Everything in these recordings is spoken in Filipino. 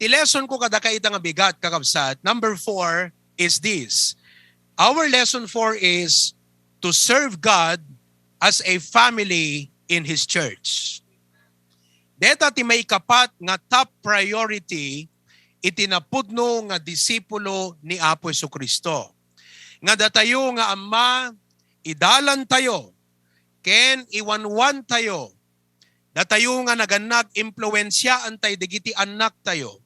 Ti lesson ko kada kaita nga bigat kakabsat. Number 4 is this. Our lesson 4 is to serve God as a family in His church. Deta ti may kapat nga top priority itinapudno nga disipulo ni Apo Jesucristo. Nga datayo nga Ama, idalan tayo, ken iwanwan tayo, datayo nga naganak impluensyaan tayo, digiti anak tayo,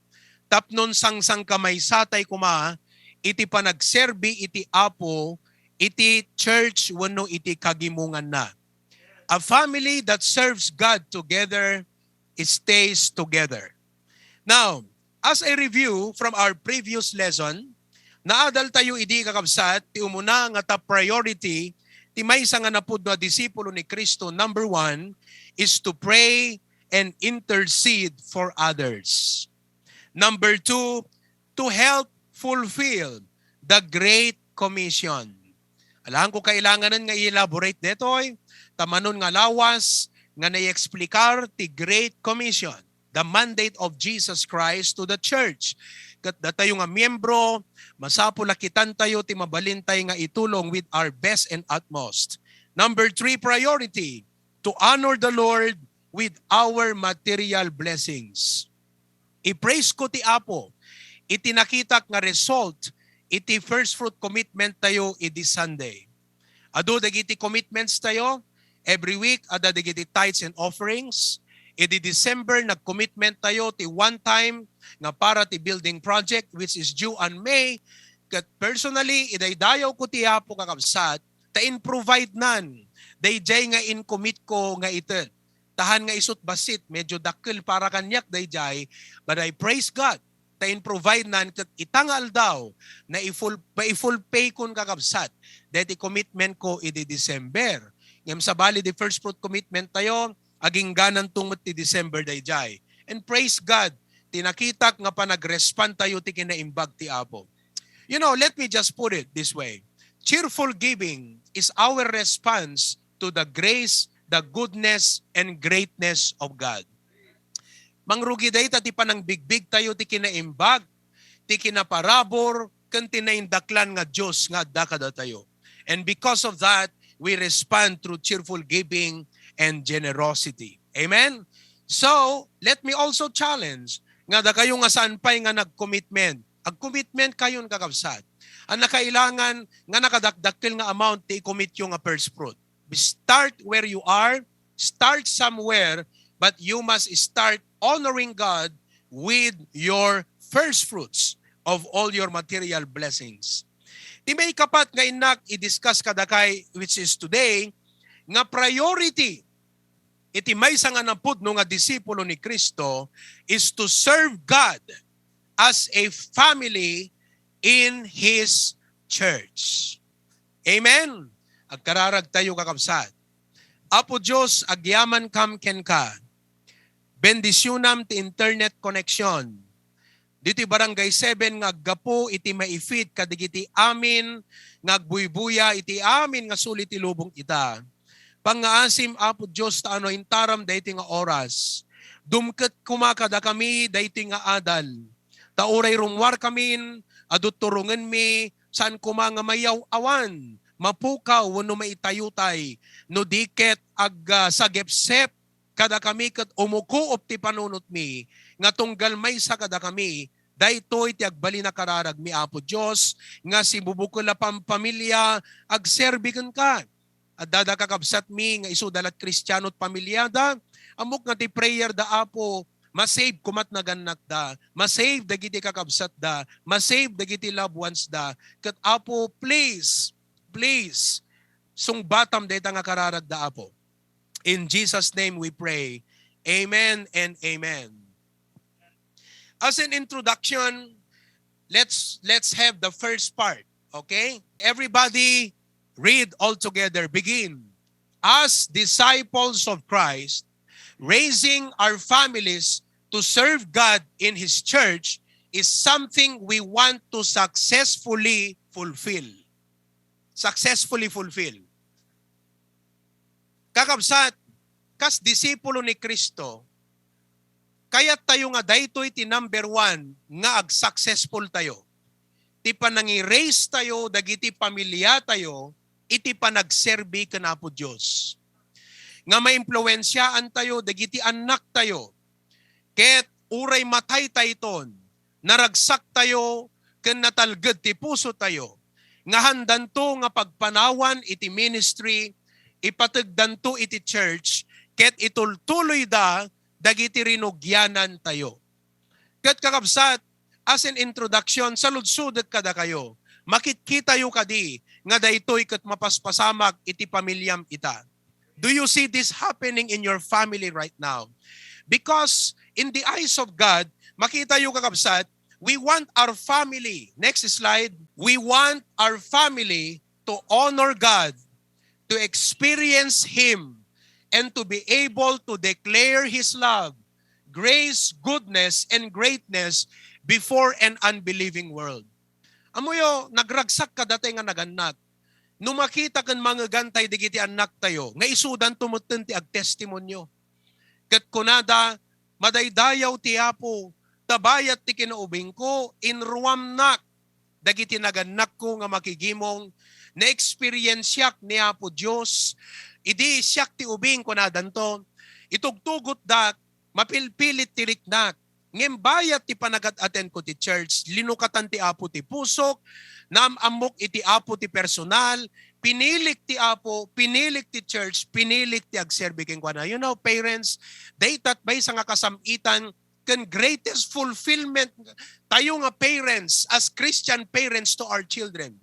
tapnon sang kamay satay kuma, iti panagserbi iti Apo, iti church wano iti kagimungan na. A family that serves God together, stays together. Now, as a review from our previous lesson, naadal tayo idi kakabsat, ti umuna nga top priority, ti maysa nga napudno a disipulo ni Kristo, number 1, is to pray and intercede for others. Number 2, to help fulfill the Great Commission. Alam ko kailanganan nga i-elaborate detoy, tamanon nga lawas, nga na-explikar ti Great Commission, the mandate of Jesus Christ to the church. Kat tayo nga miyembro, masapulakitan tayo, ti mabalin tayo nga itulong with our best and utmost. Number 3 priority, to honor the Lord with our material blessings. I-praise ko ti Apo, itinakitak nga result, iti first fruit commitment tayo iti Sunday. Ado dagiti commitments tayo, every week, ada digiti tithes and offerings. Iti December, nag-commitment tayo ti one time nga para ti building project which is due on May. Kat personally, idaydayaw ko ti Apo kakabsat, ta-in-provide nan. Dayjay nga in-commit ko nga iten. Tahan nga isut basit, medyo dakil para kanyak dayjay, but I praise God. Ta-in-provide nan, kat itangal daw na i-full pay kun kakabsat. Deti commitment ko iti December. Ngam sa bali di first fruit commitment tayo, aging ganan tungot ti December dayjay. And praise God, tinakitak nga panag-respond tayo ti kinaimbag ti Apo. You know, let me just put it this way. Cheerful giving is our response to the grace, the goodness, and greatness of God. Mangrugi day ti panang bigbig tayo ti kinaimbag, ti kinaparabor, kan tinaindaklan nga Diyos nga dakada tayo. And because of that, we respond through cheerful giving and generosity. Amen? So, let me also challenge, nga da kayo nga saan pa'y nga nag-commitment. Ag-commitment kayon kakabsat. Ang nakailangan nga nakadakdakil nga amount, i-commit yung nga first fruit. Start where you are, start somewhere, but you must start honoring God with your first fruits of all your material blessings. Di may kapat nga inak i-discuss kadakay, which is today, nga priority, iti may sa nga napudno nga disipulo ni Kristo, is to serve God as a family in His church. Amen? Agkararag tayo kakabsat. Apo Diyos, agyaman kam ken ka. Bendisyonam ti internet connection. Dito barangay 7 nga aggapo iti maifit kadigiti amin ngagbuybuya iti amin nga sulit ti lubong ita. Pangaasim Apo Dios ta ano intaram dayti nga oras. Dumket kumakada kami dayti nga adal. Ta uray rumwar kamin adut turungan mi saan kumanga mayaw awan. Mapukaw wano maitayutay no diket ag sagepsep kada kami ket umukuop ti panunot mi nga tunggal may sa kada kami, daytoy ti agbali na kararag mi Apo Dios nga si bubukol na pamilya agserbiken ka. At dada kakabsat mi nga isudalat Kristiyanot pamilyada, amok nga ti prayer da Apo, masave kumat naganak da, masave dagiti kakabsat da, masave dagiti loved ones da. Ket Apo, please, sungbatam dayta nga kararag da Apo. In Jesus' name we pray. Amen and amen. As an introduction, let's have the first part, okay? Everybody read all together. Begin. As disciples of Christ, raising our families to serve God in His church is something we want to successfully fulfill. Successfully fulfill. Kakabsat, kas disipulo ni Kristo, Kaya tayo nga daytoy ti number 1 nga ag-successful tayo. Ti panangi-raise tayo, dagiti pamilya tayo, iti panagserbi kana po Diyos. Nga maimpluwensyaan tayo, dagiti anak tayo. Ket uray matay tayton, naragsak tayo, ken natalged ti puso tayo. Nga handan to nga pagpanawan iti ministry, ipatagdan to iti church, ket itultuloy da, dagiti rinugyanan tayo. Ket kakabsat, as an introduction, saludsudet kada kayo. Makitkita yu kadi, nga daytoy ket mapaspasamak iti pamilyam ita. Do you see this happening in your family right now? Because in the eyes of God, makita yu kakabsat, we want our family, next slide, we want our family to honor God, to experience Him, and to be able to declare His love, grace, goodness, and greatness before an unbelieving world. Amoyo, nagragsak ka dati nga naganak. Nung makita kan mga gantay digiti anak tayo, nga isudan tumutin ti agtestimonyo. Kat kunada, madaydayaw ti Apo, tabayat ti kinaubing ko, inruam nak, dagiti naganak ko nga makigimong, na-experience siyak ni Apo Diyos, idi siyak ti ubing kunadan to, itugtugot dak, mapilpilit ti riknak, ngimbayat ti panagat-aten ko ti church, linukatan ti Apo ti pusok, namamok iti Apo ti personal, pinilik ti Apo, pinilik ti church, pinilik ti agserbi ken kuana. You know, parents, daytat bay sa nga kasamitan, ken greatest fulfillment tayo nga parents as Christian parents to our children.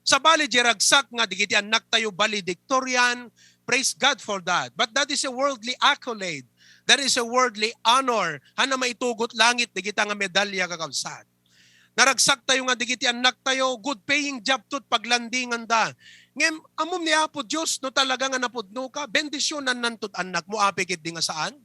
Sa bali jeragsak nga digiti anak tayo valedictorian, praise God for that. But that is a worldly accolade. That is a worldly honor. Hana maitugot langit digita nga medalya kakabsat. Naragsak tayo nga digiti anak tayo, good paying job to't paglandingan da. Ngem amom ni Apo Dios no talaga nga napudno ka, bendisyonan nantot anak mo apikit di nga saan?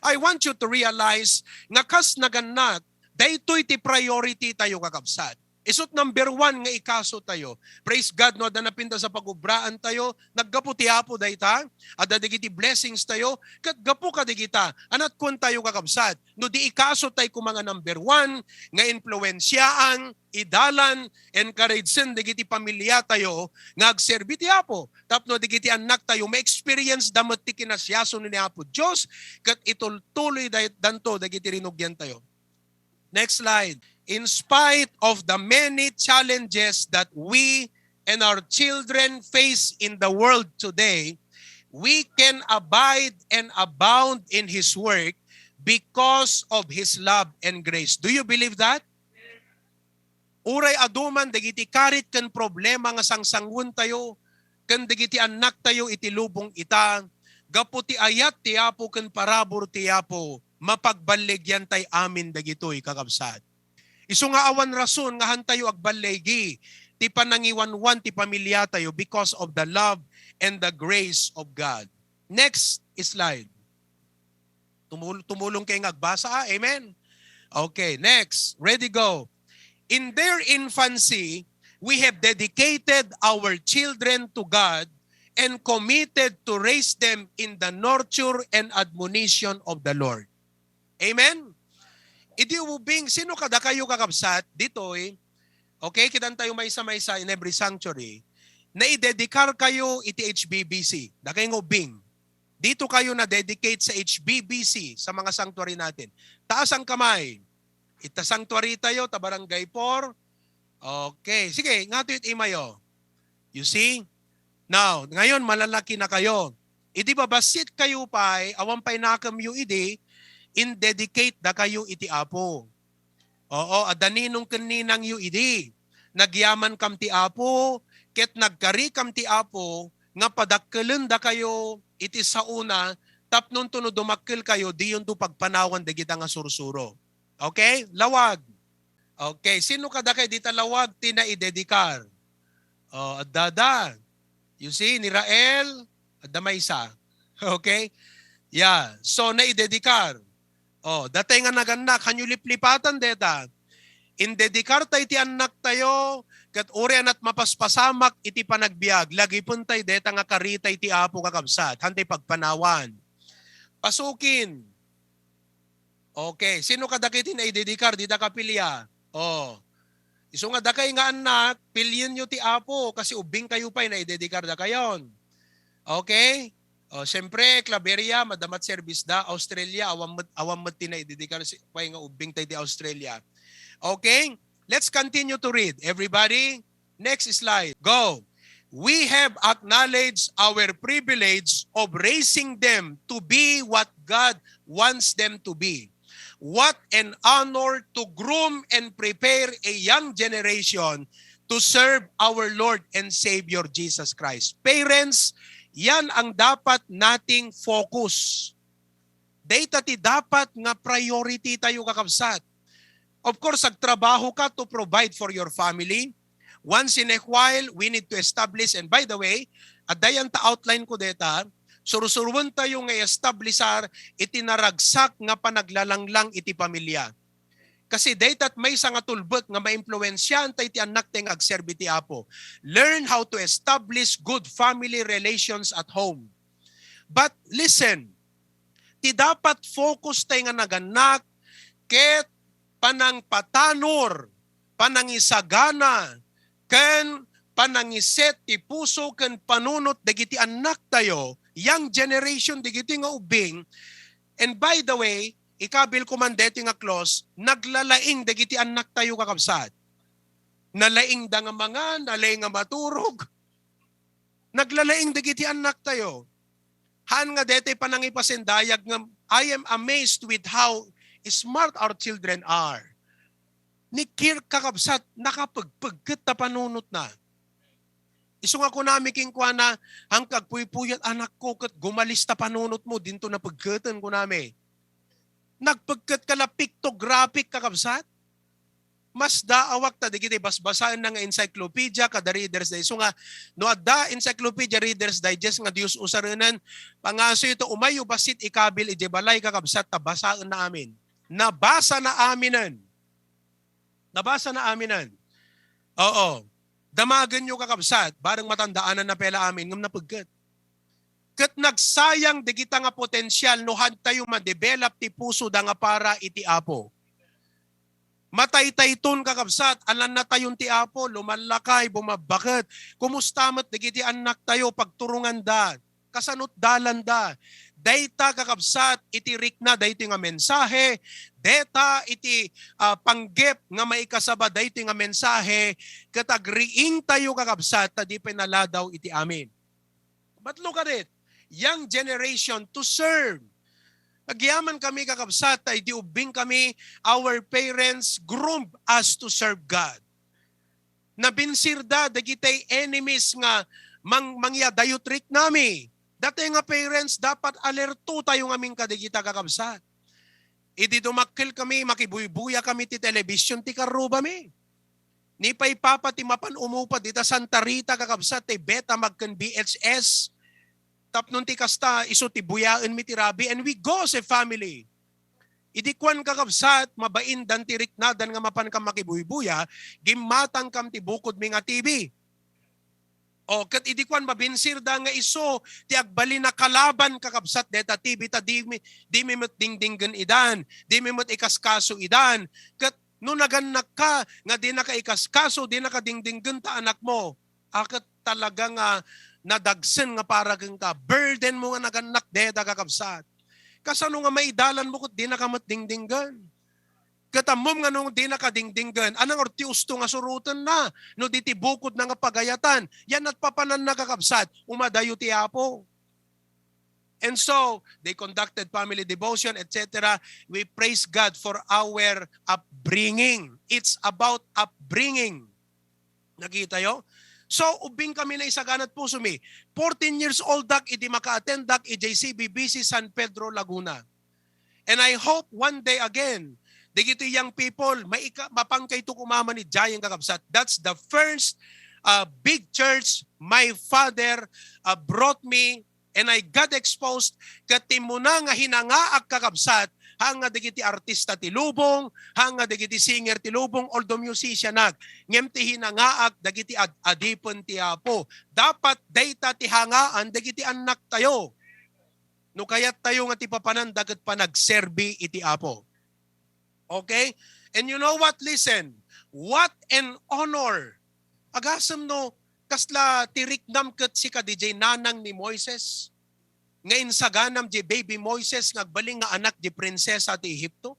I want you to realize nga kas naganak, daytoy ti priority tayo kakabsat. Isut number 1 nga ikaso tayo. Praise God no, da napinta sa pagubraan tayo, naggapu ti Apo dayta, ada digiti blessings tayo, ket gapu ka digita. Anat kun tayo kakabsat. No di ikaso tayo ko mga number 1 nga influensyaan, idalan, encouragean digiti pamilya tayo nga agserbi ti Apo. Tapno digiti anak tayo ma-experience damot ti kinasyaso ni Apo Dios, ket itultuloy danto digiti rinugyan tayo. Next slide. In spite of the many challenges that we and our children face in the world today, we can abide and abound in His work because of His love and grace. Do you believe that? Uray aduman, dagiti karit kan problema nga sangsangun tayo, kan dagiti anak tayo itilubong ita, gaputi ayat ti Apo kan parabor ti Apo, mapagbaligyan tay amin dagitoy kakabsat. Isu nga awan rason nga hantayo agbalegi ti panangiwanwan ti pamilya tayo because of the love and the grace of God. Next slide. Tumulong kayo agbasa. Amen? Okay, next. Ready, go. In their infancy, we have dedicated our children to God and committed to raise them in the nurture and admonition of the Lord. Amen? Idi ubing, sino kada kayo kakabsat dito okay, kitan tayo maysa-maysa in every sanctuary, na i-dedicate kayo iti HBBC. Da kayo ubing. Dito kayo na dedicate sa HBBC sa mga sanctuary natin. Taas ang kamay. Ita sanctuary tayo, ta barangay 4. Okay, sige, nga ito imayo. You see? Now, ngayon malalaki na kayo. Idi babasit kayo pa, awan pa'y nakam yu idi, in dedicate da kayo iti Apo. Oo, adaninong kaninang yu idi. Nagyaman kam ti Apo, ket nagkari kam ti Apo, nga padakkelin da kayo iti sauna, tapnon tuno dumakkel kayo, di yun do pagpanawan da kita nga sursuro. Okay? Lawag. Okay, sino kada kay dita lawag tina idedikar? Oh, adada. You see, ni Rael, adda may isa. Okay? Yeah, so na idedikar. Oh, datay nga naganak, kanyo liplipatan deta. Indedikar tayo iti anak tayo, kat urian at mapaspasamak iti panagbiag, lagi pun tayo deta nga karita iti Apo kakabsat, hantay pagpanawan. Pasukin. Okay, sino ka dakiti na idedikar, di da kapilya? Oh. Iso nga dakay nga anak, pilyon nyo ti apo, kasi ubing kayo pa na idedikar da kayon. Okay? O, siyempre, Claveria, madamat service da, Australia, awam ti na idedikar pa nga ubing tayo di Australia. Okay? Let's continue to read. Everybody, next slide. Go. We have acknowledged our privilege of raising them to be what God wants them to be. What an honor to groom and prepare a young generation to serve our Lord and Savior Jesus Christ. Parents, yan ang dapat nating focus. Data ti dapat nga priority tayo kakabsat. Of course, agtrabaho ka to provide for your family. Once in a while, we need to establish, and by the way, adayan ta outline ko deta, surusuruan tayo nga establisar itinaragsak nga panaglalanglang iti pamilya. Kasi datat may sa nga tulbot nga maimpluwensyahan tayo ti anak tayong agserbi ti apo. Learn how to establish good family relations at home. But listen, ti dapat focus tayo nga naganak ket panang patanor, panangisagana, ken panangiset ti puso ken panunot dagiti anak tayo, young generation dagiti nga ubing. And by the way, ikabil ko man deti nga close, naglalaing dagiti anak tayo kakabsat. Nalaing da nga mga, nalaing nga maturog. Naglalaing dagiti anak tayo. Han nga deti panangipasendayag nga, I am amazed with how smart our children are. Ni Kirk kakabsat, nakapagpagkat na panunot na. Iso nga ko namin kingkwa na, ang kagpuypuyat anak ko, kat gumalis na panunot mo, dinto na pagkatan ko namin. Nagpagkat ka na pictographic kakabsat. Mas daawak ta, digiti basbasaan na nga encyclopedia, kada Reader's Digest. So nga, no adda encyclopedia Reader's Digest nga Diyos usaranan, pangaso ito, umayo basit ikabil, ijebalay kakabsat, tabasaan na amin. Nabasa na aminan. Nabasa na aminan. Oo. Damagan nyo kakabsat, barang matandaanan na pela amin, ngam napagkat. Kat nagsayang di kita nga potensyal no had tayo ma-develop ti puso da nga para iti apo. Matay-tayton kakabsat, alan na tayon ti apo, lumalakay, bumabakat. Kumustamat di kiti anak tayo, pagturungan da, kasanot dalan da. Data kakabsat, iti rikna, dayti nga mensahe, data iti panggep nga maikasaba, dayti nga mensahe, katagriing tayo kakabsat, tadi pinaladaw iti amin. But look at it, young generation to serve. Nagyaman kami kakabsat, ay diubing kami, our parents groomed us to serve God. Nabinsirda, dagitay enemies nga mangyadayutrik nami. Dati nga parents, dapat alerto tayo ng aming kadigita kakabsat. Idi dumakil kami, makibuybuya kami ti television, ti karuba mi. Ni pa'y papa ti mapan umupad, ita Santa Rita kakabsat, ti beta magkan BHS. Tapnon ti kasta, iso ti buyaan mi ti rabi, and we go as a family. Idi kwan kakabsat, mabain dan ti riknadan nga mapan kam makibuybuya, gimatang kam ti bukod mi nga TV. O kat idikwan mabinsir da nga iso ti agbali na kalaban kakabsat deta TV ta di mi met dingdinggen idan, di mi met ikaskaso idan. Kat no naganak ka nga di na ka ikaskaso, di na ka dingdinggen ta anak mo. Akat talaga nga nadagsen nga para kang ka burden mo nga naganak deta kakabsat. Kasano nga maidalan mo ket di na ka met dingdinggen. Katamom nga nung di nakadingdinggan, anang orti usto nga surutan na, no diti bukod na nga pagayatan, yan at papanan nakakabsat, umadayo ti apo. And so, they conducted family devotion, etc. We praise God for our upbringing. It's about upbringing. Nakita yo? So, ubing kami na isaganat puso mi. 14 years old dak, idi maka-attend dak, JCBBC San Pedro, Laguna. And I hope one day again, digito young people, mapangkay to kumama ni Jayang kakabsat. That's the first big church my father brought me, and I got exposed kati muna nga hinangaak kakabsat, hanga digiti artista ti lubong, hanga digiti singer ti lubong, although musician nag, ngem ti hinangaak dagiti adipon ti apo. Dapat data ti hangaan dagiti anak tayo. No kayat tayo nga ti papanan dagat pa nagserbi iti apo. Okay? And you know what? Listen. What an honor. Agasam no, kasla tiriknam kat si ka DJ nanang ni Moises. Ngayon saganam di baby Moises ngagbaling nga anak di prinsesa ti Ehipto.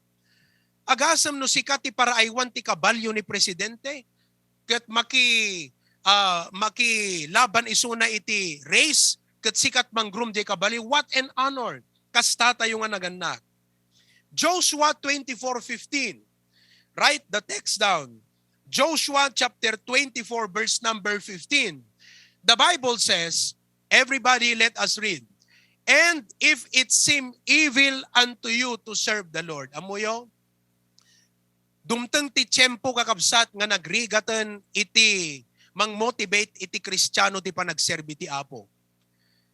Agasam no si ti para aywan ti kabalyo ni presidente. Kat laban isuna iti race kat sikat manggrum di kabalyo. What an honor. Kasta tayo nga naganak. Joshua 24:15. Write the text down. Joshua chapter 24 verse number 15. The Bible says, everybody let us read. And if it seem evil unto you to serve the Lord. Amuyo? Dumteng ti tiyempo kakabsat nga nagrigatan iti mang-motivate iti Kristiyano ti panagserbi ti Apo.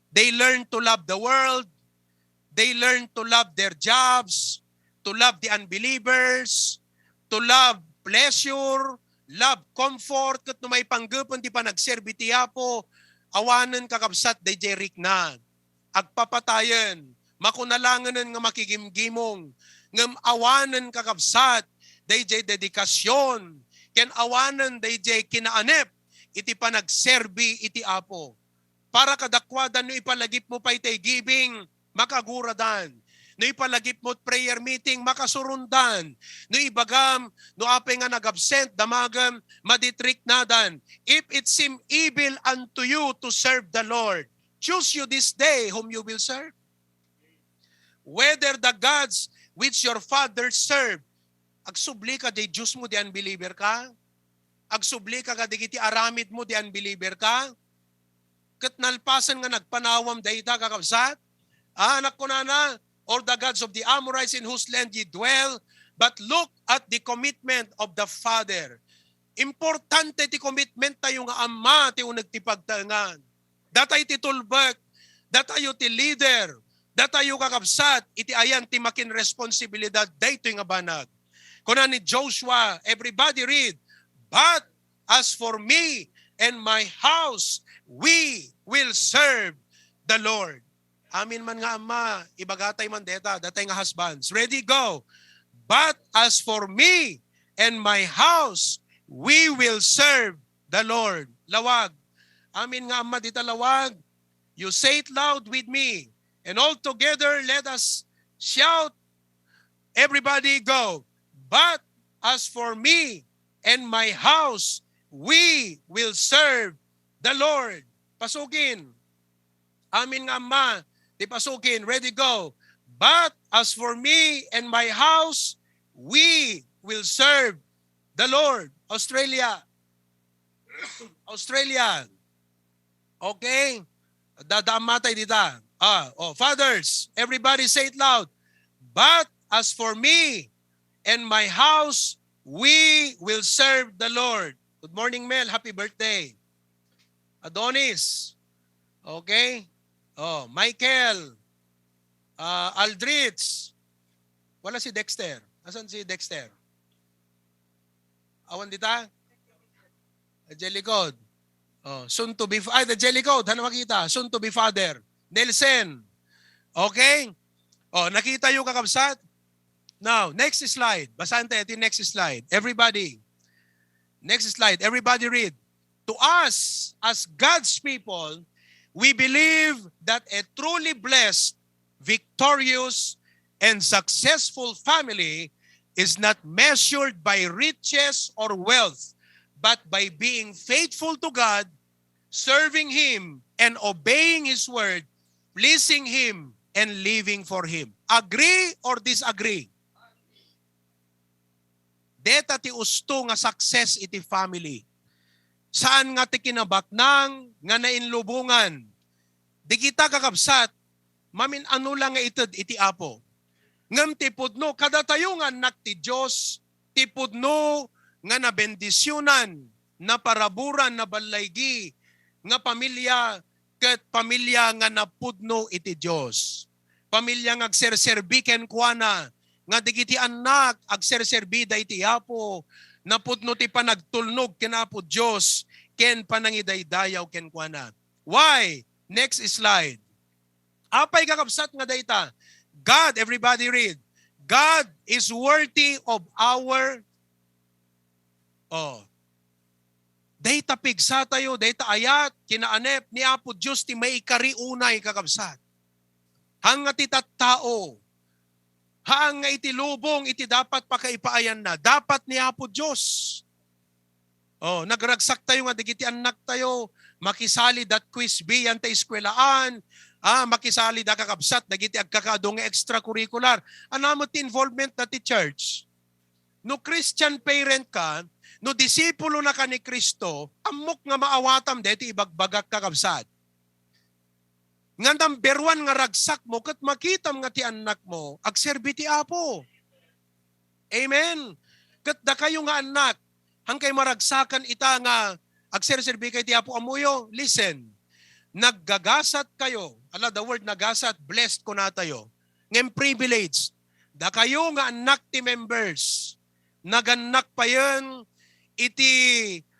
They learn to love the world. They learn to love their jobs, to love the unbelievers, to love pleasure, love comfort, kat no may panggapon ti panagserbi ti Apo, awanan kakabsat day jerik na. Agpapatayan, makunalanganan nga makigimgimong, ngam awanan kakabsat, day jay dedikasyon, ken awanan day jay kinaanep, iti panagserbi iti Apo. Para kadakwadan no ipalagip mo pa iti giving, makaguradan. No ipalagip mo prayer meeting, makasurundan. No ibagam, no apay nga nag-absent, damagam, maditrik nadan. If it seem evil unto you to serve the Lord, choose you this day whom you will serve. Whether the gods which your fathers served, agsubli ka di Diyos mo di unbeliever ka? Agsubli ka di kiti aramid mo di unbeliever ka? Kat nalpasan nga nagpanawam dayta kakabsat? Anak ko na, or the gods of the Amorites in whose land ye dwell, but look at the commitment of the Father. Importante ti commitment tayo nga ama ti unag ti pagtangan. Datay ti tulbak, datayo ti leader, datayo kakabsat, iti ayan ti makin responsibilidad dayto nga banag. Kuna ni Joshua, everybody read, but as for me and my house, we will serve the Lord. Amin man nga ama, ibagatay man deta, datay nga husbands. Ready, go. But as for me and my house, we will serve the Lord. Lawag. Amin nga ama, dita lawag. You say it loud with me. And all together, let us shout. Everybody go. But as for me and my house, we will serve the Lord. Pasukin. Amin nga ama, di pasukin. Ready, go. But as for me and my house, we will serve the Lord. Australia. Australia. Okay? Dadamatay dita. Fathers, everybody say it loud. But as for me and my house, we will serve the Lord. Good morning, Mel. Happy birthday. Adonis. Okay? Michael. Aldrich. Wala si Dexter. Asan si Dexter? Awan dita? Jellicod. Soon to be, the Jellicod. Ano makita? Soon to be father. Nelson. Okay? Nakita yung kakabsat? Now, next slide. Basahan tayo yung next slide. Everybody. Next slide. Everybody read. To us, as God's people, we believe that a truly blessed, victorious, and successful family is not measured by riches or wealth, but by being faithful to God, serving Him, and obeying His word, pleasing Him, and living for Him. Agree or disagree? Deta ti usto nga success iti family. Saan nga ti kinabaknang nga nainlubungan? Di kita kakabsat, mamin ano lang nga itad iti Apo. Ngam ti pudno, kada tayo nga anak ti Diyos, ti pudno nga nabendisyonan, na paraburan, na balaygi, nga pamilya, ket pamilya nga napudno iti Diyos. Pamilya nga agserserbi ken kuana, nga digiti anak agserserbida iti Apo, napudno ti panagtulnog ken Apo Diyos, ken panangidaydayaw ken kuana. Why? Next slide. Apay kakabsat nga dayta. God, everybody read. God is worthy of our data pigsa tayo, data ayat, kinaanep ni Apo Diyos ti may kariunay kakabsat. Hanga ti tattao, hanga iti lubong iti dapat pakaipaayan na, dapat ni Apo Diyos. Nagragsak tayo nga digiti anak tayo, makisali dat quiz B yan ta eskwelaan, makisali da kakabsat, dagiti agkakadong extracurricular. Anamot ti involvement na ti church. No Christian parent ka, no disipulo na ka ni Kristo, amok nga maawatam deti ibagbagak kakabsat. Nga number one nga ragsak mo, kat makitam nga ti anak mo, agserbi ti Apo. Amen. Kat da kayo nga anak, hangkay maragsakan ita nga, agserbi kay ti Apo amuyo, listen, naggagasat kayo, the word nagasat, blessed ko na tayo, ngem privilege, da kayo nga anak ti members, naganak pa yan, iti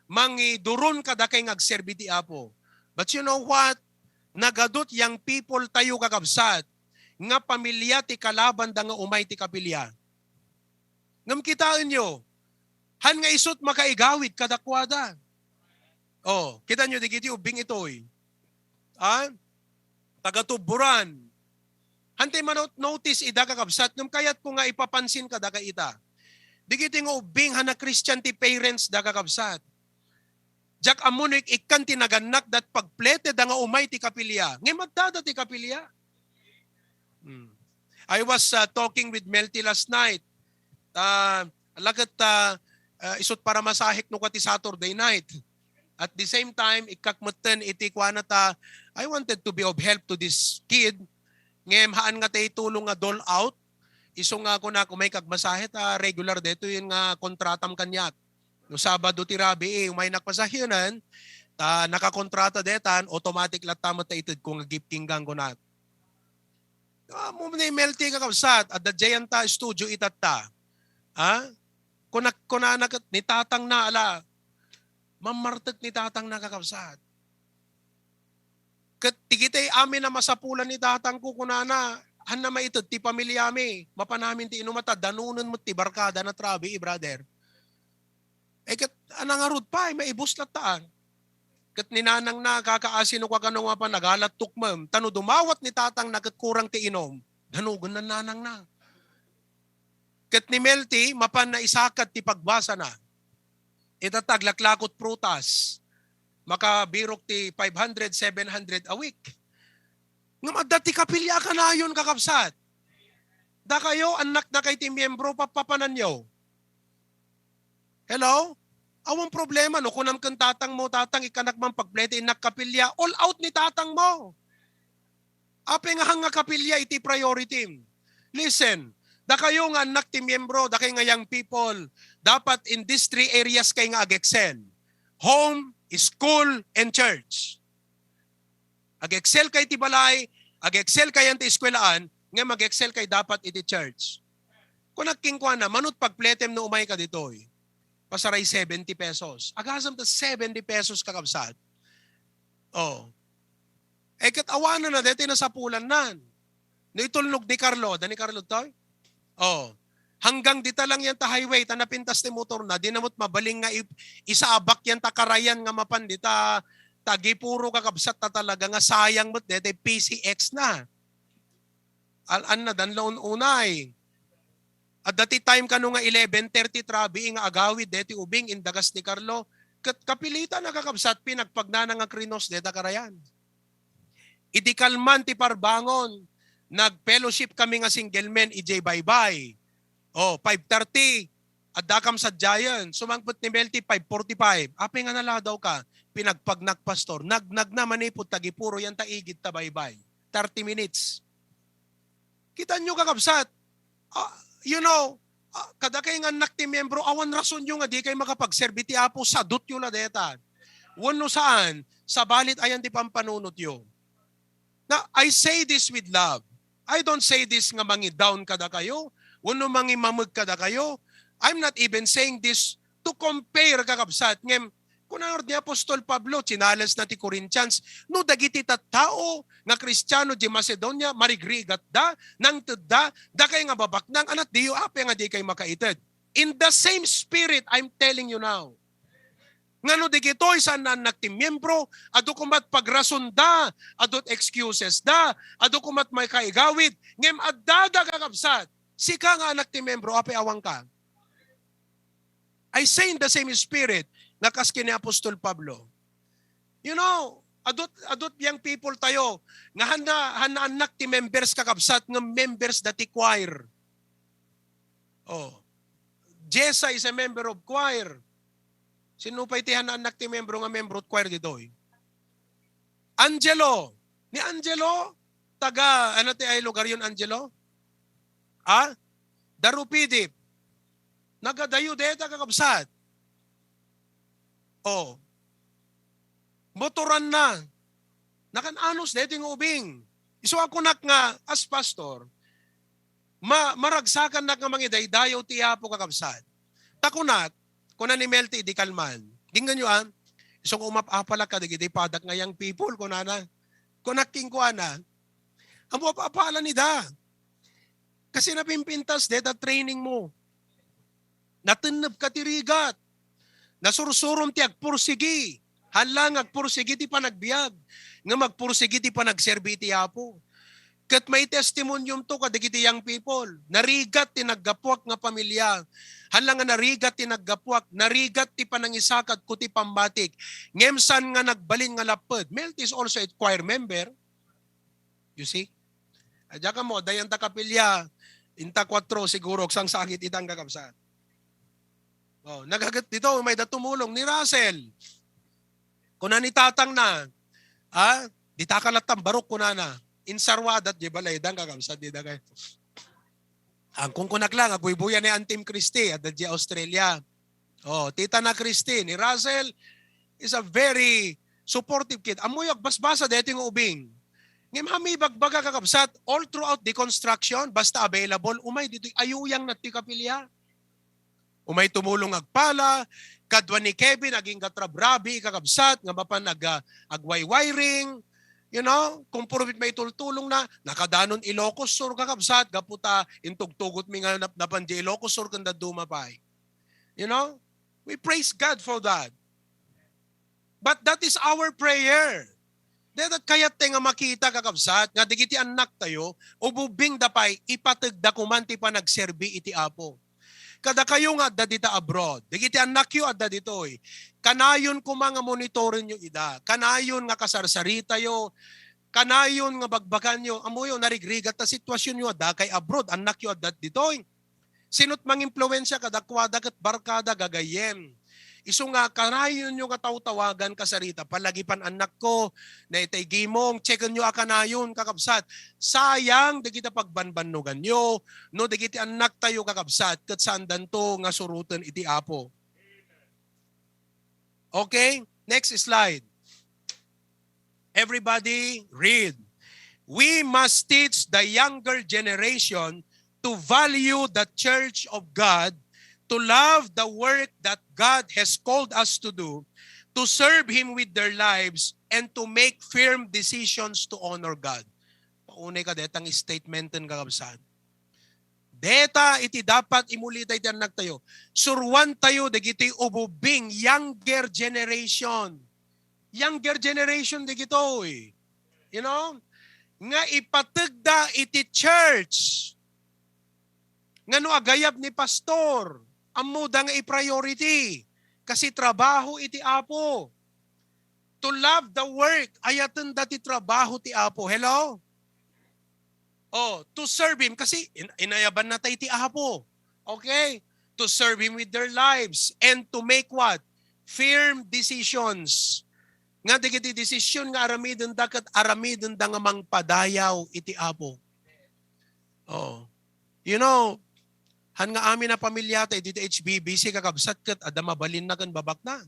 mangiduron ka da kay ngagserbi ti Apo. But you know what? Nagadot yang people tayo kakabsat, nga pamilya ti kalaban da nga umay ti kapilya. Ngam kitaan nyo, han nga isot makaigawid kadakwada. Kita nyo digiti ubing itoy. Tagatuburan. Hantay notice ida kakabsat, ngam kayat ko nga ipapansin ka da ka ita. Digiti nga ubing hana Christian ti parents da kakabsat. Jak amunik ikan tinaganak dat pagplete da nga umay ti kapilya. Ngay magdada ti kapilya. I was talking with Melty last night. Isot para masahik no kati Saturday night. At the same time, ikakmutan iti kwa ta, I wanted to be of help to this kid. Ngem haan nga tayo tulong nga dole out. Iso nga ako na kumay kagmasahit, regular dito yung kontratam kanyat. No Sabado ti Rabi, umay nakpasahinan, nakakontrata detan, automatic latama ta itid kung gifting gang ko na. Mo na Melty kakabsat, at the Jayanta Studio itata. Kuna ni tatang na ala, mamartag ni tatang na kakabsat. Tigitay amin na masapulan ni tatang ko kunana, han na maitod ti pamilyami, mapanamin ti inumata, danunan mo ti barkada na trabi, brother. Kat anangarod pa, may ibuslat taan. Kat ninanang na kakaasino ka kanong pa nagalat tukmam, tano dumawat ni tatang nagkurang ti inom, danugon na nanang na. Kat ni Melty, mapan na isakat ti pagbasa na. Itatag laklakot prutas, makabirok ti 500, 700 a week. Nga madati kapilya ka na yun kakabsat. Da kayo, anak na kay ti miyembro, papapanan nyo. Hello? Awang problema, no? Kunam kang tatang mo, tatang ikanak mang pagplete, inak kapilya, all out ni tatang mo. Ape nga hanga kapilya, iti priority. Listen, da kayo nga anak ti miyembro, da kayo nga young people, dapat in these three areas kayo nga ag-excel. Home, school, and church. Ag-excel kay ti balay, ag-excel kayo ti eskwelaan, nga mag-excel kay dapat iti church. Kung nagkingkwa na, manut pagpletem no umay ka ditoy, pasaray 70 pesos. Agasam ta 70 pesos kakabsat. Katawanan na dito na sa pulan nan. No itulnog ni Carlo, ni Carlo toy? Hanggang dita lang yan ta highway, ta napintas ti motor na, di namot mabaling nga isaabak yan ta karayan nga mapan dita, tagi puro kakabsat ta talaga nga sayang mo't dito PCX na. Alan na, danlaon unay. At dati time kano nga 11:30 trabi nga agawid deti ubing indagas ni Carlo. Kapilitan na kakabsat pinagpagna nga krinos deta karayan. Idikalman ti parbangon. Nag-fellowship kami nga single men ijay bye-bye. 5:30 at dakam sa Giant. Sumangpot ni Melty 5:45. Ape nga naladaw ka. Pinagpagnak pastor. Nagnag na manipot tagi puro yan taigid ta bye-bye. 30 minutes. Kita nyo kakabsat. Kada kayo nga anak ti miyembro, awan rason nyo nga di kayo makapagserbi ti Apo sa dut yun na deta. Wano saan? Sa balit ayan ti pampanunot yun. Now, I say this with love. I don't say this nga mangi down kada kayo. Wano mangi mamag kada kayo. I'm not even saying this to compare kakabsat. Ngem, Kunang ni Apostol Pablo, chinalas na ti Corinthians, no dagiti tattao nga Kristiyano di Macedonia, marigrigat da, nang tudda, da kay nga babaknang, anat diyo ape nga di kay makaited. In the same spirit, I'm telling you now, nga no di kito'y saan nanak ti miyembro, ado kumat pagrason da, adot excuses da, ado kumat may kaigawid, ngem adada kakabsat, sika nga anak ti miyembro, ape awang ka. I say in the same spirit, nakas kini Apostol Pablo. You know, adot yang people tayo nga hana anak ti members kakabsat nga members dati choir. Oh. Jessa is a member of choir. Sino pa iti hana anak ti membro nga membro of choir ditoy? Angelo. Ni Angelo taga ano ti ay lugar yun Angelo? Ah? Darupidip. Nagadayo deta kakabsat. Oh. Motoran na. Nakananos dito yung ubing. Iso ako nak nga as pastor, maragsakan na nga mga daydayaw ti Apo kakabsat. Takunat, kuna ni Melty di kalman. Gingan nyo isong umapapala ka, di padak nga yung people, kunana. Kunaking kuana. Ang umapapala ni da. Kasi napimpintas deta training mo. Natinab ka tirigat. Nasursurom ti agpursigi. Halang agpursigi ti panagbiag. Nga magpursigi ti panagserbi ti Apo. Kat may testimonyum to kadagiti young people. Narigat ti naggapuak nga pamilya. Halang nga narigat ti naggapuak. Narigat ti panangisakad ko ti pambatik. Ngemsan nga nagbalin nga lapad. Melty is also a choir member. You see? Adya ka mo, dayan ta kapilya. Inta 4 siguro, sang sakit itang kakabsat. Oh, nagagat dito, may datumulong ni Russell. Kuna ni tatang na, di takalatang barok kuna na, insarwadat, di balay, dang kakamsad, di dagay. Ang kung kunak lang, agbuy-buya ni Antim Christie, at di Australia. Oh, tita na Christie, ni Russell is a very supportive kid. Amoy agbasbasa dito yung ubing. Ngayon hami bagbaga kakabsat, all throughout the construction, basta available, umay dito, ayuyang natikapilya. Umay tumulong agpala, kadwa ni Kevin, aging katrabrabi, kakabsat, nga mapan agway-wiring, you know, kung purubit may tultulong na, nakadanon Ilocos Sur, kakabsat, gaputa, intugtugot mi nga napan di Ilocos Sur, kanda dumapay. You know, we praise God for that. But that is our prayer. Dapat kayat nga makita kakabsat, nga digiti anak tayo, ububing dapay, ipatagda kumanti pa nagserbi iti Apo. Kada kayo nga adda dita abroad. Digiti anak yu adda ditoy. Kanayon ko mga monitorin nyo ida. Kanayon nga kasarsarita yo. Kanayon nga bagbakan nyo. Amoyo narigrigat na sitwasyon nyo adda kay abroad. Anak yu adda ditoy. Sinot mang impluensya kada kwada kat barkada gagayem. Iso nga kanayon nyo kataw-tawagan kasarita. Palagipan anak ko na itay gimong. Checkan nyo akanayon kakabsat. Sayang digita pagbanbanugan nyo. No digiti anak tayo kakabsat. Kat sandan to nga surutan iti Apo. Okay? Next slide. Everybody read. We must teach the younger generation to value the Church of God, to love the work that God has called us to do, to serve Him with their lives, and to make firm decisions to honor God. Paunay ka detang statementan kakabsat. Deta iti dapat imulita iti anak tayo. Surwan tayo dagiti ububing younger generation. Younger generation digito eh. You know? Nga ipatagda iti church. Nga no agayab ni pastor. Amuda nga i-priority. Kasi trabaho iti Apo. To love the work, ayatan dati trabaho ti Apo. Hello? Oh, to serve Him. Kasi inayaban na tayo ti Apo. Okay? To serve Him with their lives. And to make what? Firm decisions. Nga digiti desisyon nga aramidon dakat aramidon da nga mangpadayaw iti Apo. Oh. You know, han nga amin na pamilya tayo dito HBBC kakabsat kat adama balin na kan babaknan.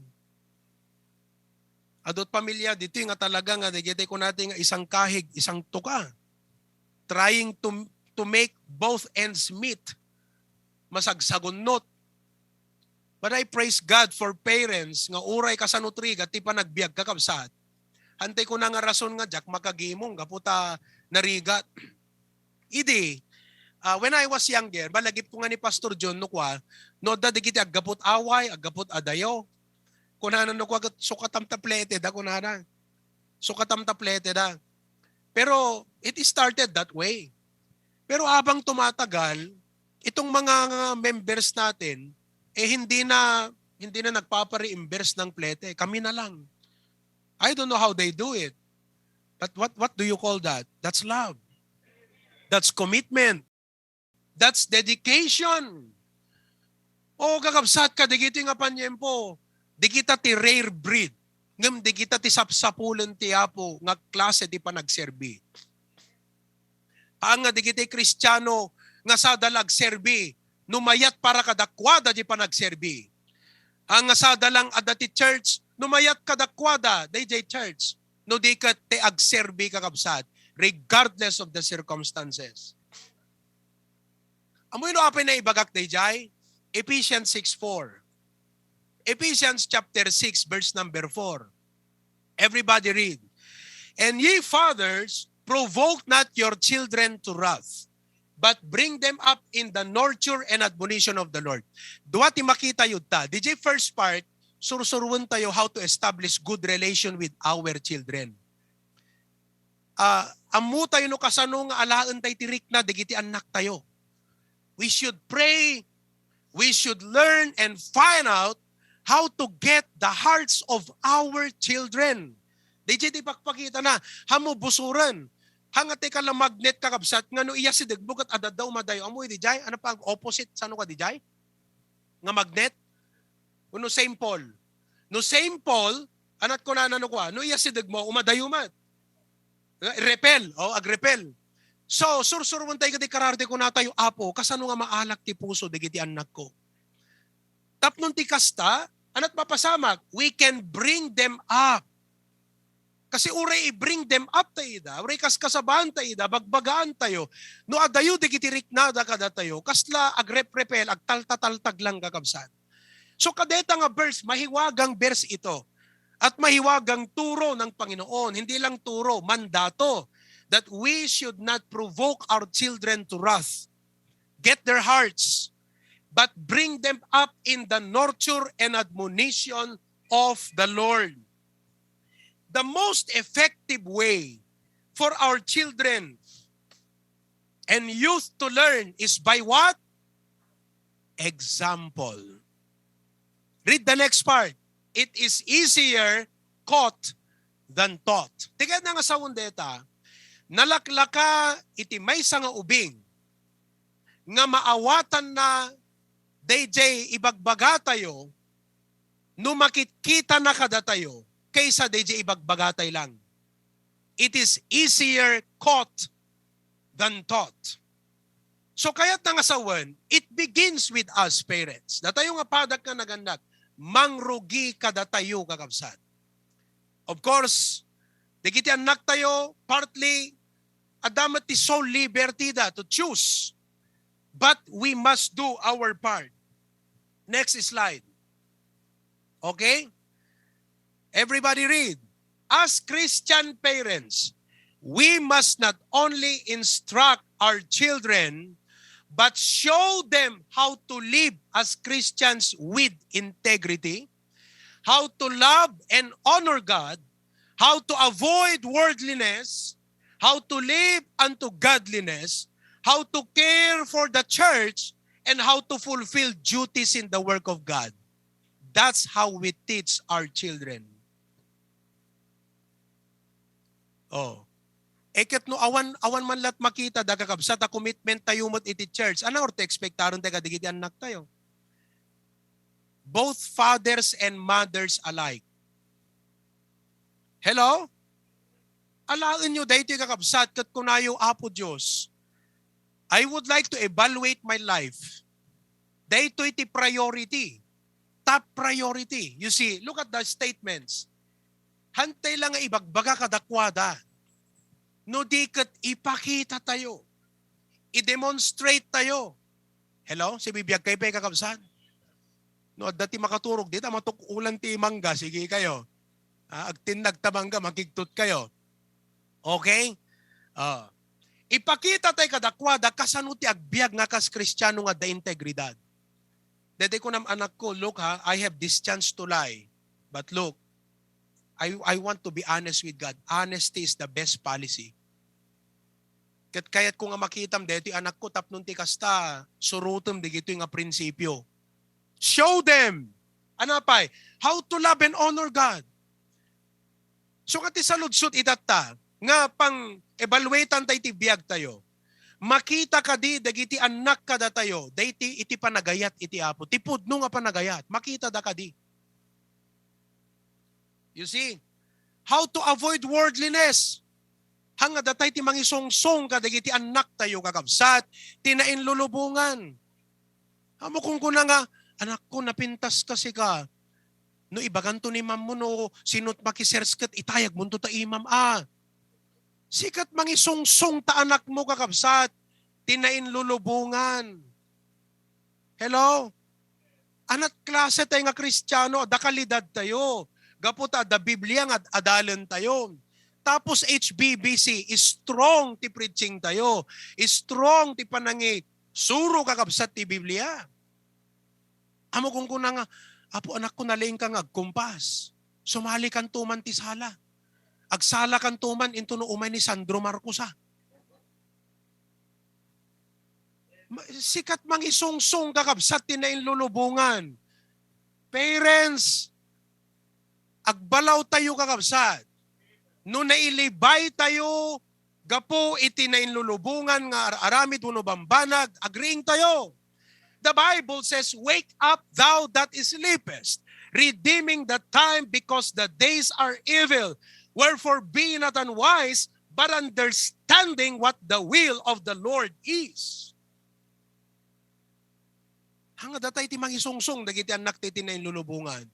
Adot pamilya dito nga talaga nga digiti ko natin nga isang kahig, isang tuka. Trying to make both ends meet. Masagsagon not. But I praise God for parents nga uray ka sa nutrig at ti pa nagbiag kakabsat. Hantay ko na nga rason nga jak makagimong kaputa narigat. Idi, when I was younger, balagip ko nga ni Pastor John nukwa, no da digiti aggapot away, aggapot adayo. Kunanan nukwa sukatam taplete da kunanan. Sukatam taplete da. Pero it started that way. Pero habang tumatagal, itong mga members natin, hindi na nagpapa-reimburse ng plete. Kami na lang. I don't know how they do it. But what do you call that? That's love. That's commitment. That's dedication. O kakabsat ka, digiti nga panyempo. Di kita ti rare breed. Ngam di kita ti sapsapulan ti apo nga klase di pa nagserbi. Ang nga di kita Kristiyano nga sa dalag serbi. Numayat para kadakwada di pa nagserbi. Ang sa dalang adati church, numayat kadakwada, DJ church. No di ka te agserbi kakabsat, regardless of the circumstances. Amoy no apay na ibagak DJ? Ephesians 6:4. Ephesians chapter 6 verse number 4. Everybody read. And ye fathers, provoke not your children to wrath, but bring them up in the nurture and admonition of the Lord. Duwati makita yun ta. DJ first part, sursurwan tayo how to establish good relation with our children. Amu tayo no kasano nga alaan tayo tirik na, digiti anak tayo. We should pray, we should learn and find out how to get the hearts of our children. DJ di pakpakita na, hamo busuran. Hangate ka lang magnet kakabsat, nga no iya si dagbugat adadaw madayo. Amoy di jay, ano pa ang opposite sa ano ka di jay? Nga magnet? No St. Paul. No St. Paul, anat ko na ko, no iya si dagmo, umadayo mat. Repel, agrepel. So, sursurwan tayo kadi kararte ko na tayo, apo, kasano nga maalak ti puso, digiti anak ko. Tapnon ti kasta, anat mapasamak, we can bring them up. Kasi uray i-bring them up tayo da, uray kasabahan tayo da, bagbagaan tayo. No adayo di kitirik na da kada tayo, kasla agrep-repel, agtaltataltag lang kakabsan. So kadeta nga verse, mahiwagang verse ito. At mahiwagang turo ng Panginoon, hindi lang turo, mandato, that we should not provoke our children to wrath. Get their hearts, but bring them up in the nurture and admonition of the Lord. The most effective way for our children and youth to learn is by what? Example. Read the next part. It is easier caught than taught. Tigad na nga sa undeta, nalaklaka iti may nga ubing, nga maawatan na DJ ibagbaga tayo, numakit-kita na kada tayo, kaysa DJ ibagbagatay lang. It is easier caught than taught. So kaya't nangasawan, it begins with us parents. Datayo nga padak nga nagandak, mangrugi kada tayo kakabsat. Of course, digiti anak tayo, partly, adamat ti soul liberty da to choose. But we must do our part. Next slide. Okay? Everybody read. As Christian parents, we must not only instruct our children, but show them how to live as Christians with integrity, how to love and honor God, how to avoid worldliness, how to live unto godliness, how to care for the church, and how to fulfill duties in the work of God. That's how we teach our children. Oh. Eket no awan man lat makita dagakabsat a commitment tayo mo't iti church. Ano orte expectaron tayo digiti anak tayo? Both fathers and mothers alike. Hello? Alain nyo dahito kakabsat kat kunayo apo Diyos. I would like to evaluate my life. Dahito iti priority. Top priority. You see, look at the statements. Hantay lang nga ibagbaga kadakwada. No di kat ipakita tayo. I-demonstrate tayo. Hello? Si bibiyag kayo pa kakabsan? No, dati makaturog dito, matukulan ti mangga, sige kayo. Agtinag tamangga, makigtut kayo. Okay? Ipakita tayo kadakwada, kasano ti agbiag nga kas Kristiyano nga da integridad. Dede ko nam anak ko, look ha, I have this chance to lie. But look, I want to be honest with God. Honesty is the best policy. Kaya't ko nga makitam, dito anak ko, tapnon ti kasta, surutom, di gito yung prinsipyo. Show them, anapay, how to love and honor God. So kati sa ludsot itata, nga pang evaluatean tayo ti biyag tayo. Makita ka di, dagiti anak ka da tayo, dagiti iti panagayat iti apo. Tipudno nga panagayat, makita da ka di. You see, how to avoid worldliness. Hanga datay ti mangisong-song ka, dagiti anak tayo kakabsat, tinain lulubungan. Amo kung kuna nga, anak ko, napintas kasi ka. No, ibaganto ni mam mo, no, sinot makiserskat, itayag mo ta imam, sikat mangisong-song ta anak mo kakabsat, tinain lulubungan. Hello? Anak klase tayo nga Kristiyano, da kalidad tayo. Gaputa, da Biblia nga adalan tayo. Tapos HBBC, strong ti preaching tayo. Strong ti panangi. Suro kakabsat ti Biblia. Amo kung kuna nga, apo anak ko naling kang agkumpas. Sumali kan tuman ti sala. Agsala kan tuman into no umay ni Sandro Marcos Sikat mangisong-song kakabsat ti nain lulubungan. Parents, agbalaw tayo kakabsat. No nailibay tayo, gapo iti nainlulubungan nga aramid uno bambanag, agreeing tayo. The Bible says, wake up thou that sleepest, redeeming the time because the days are evil. Wherefore be not unwise, but understanding what the will of the Lord is. Hanga datay ti mangisungsong, dagiti anak ti nainlulubungan.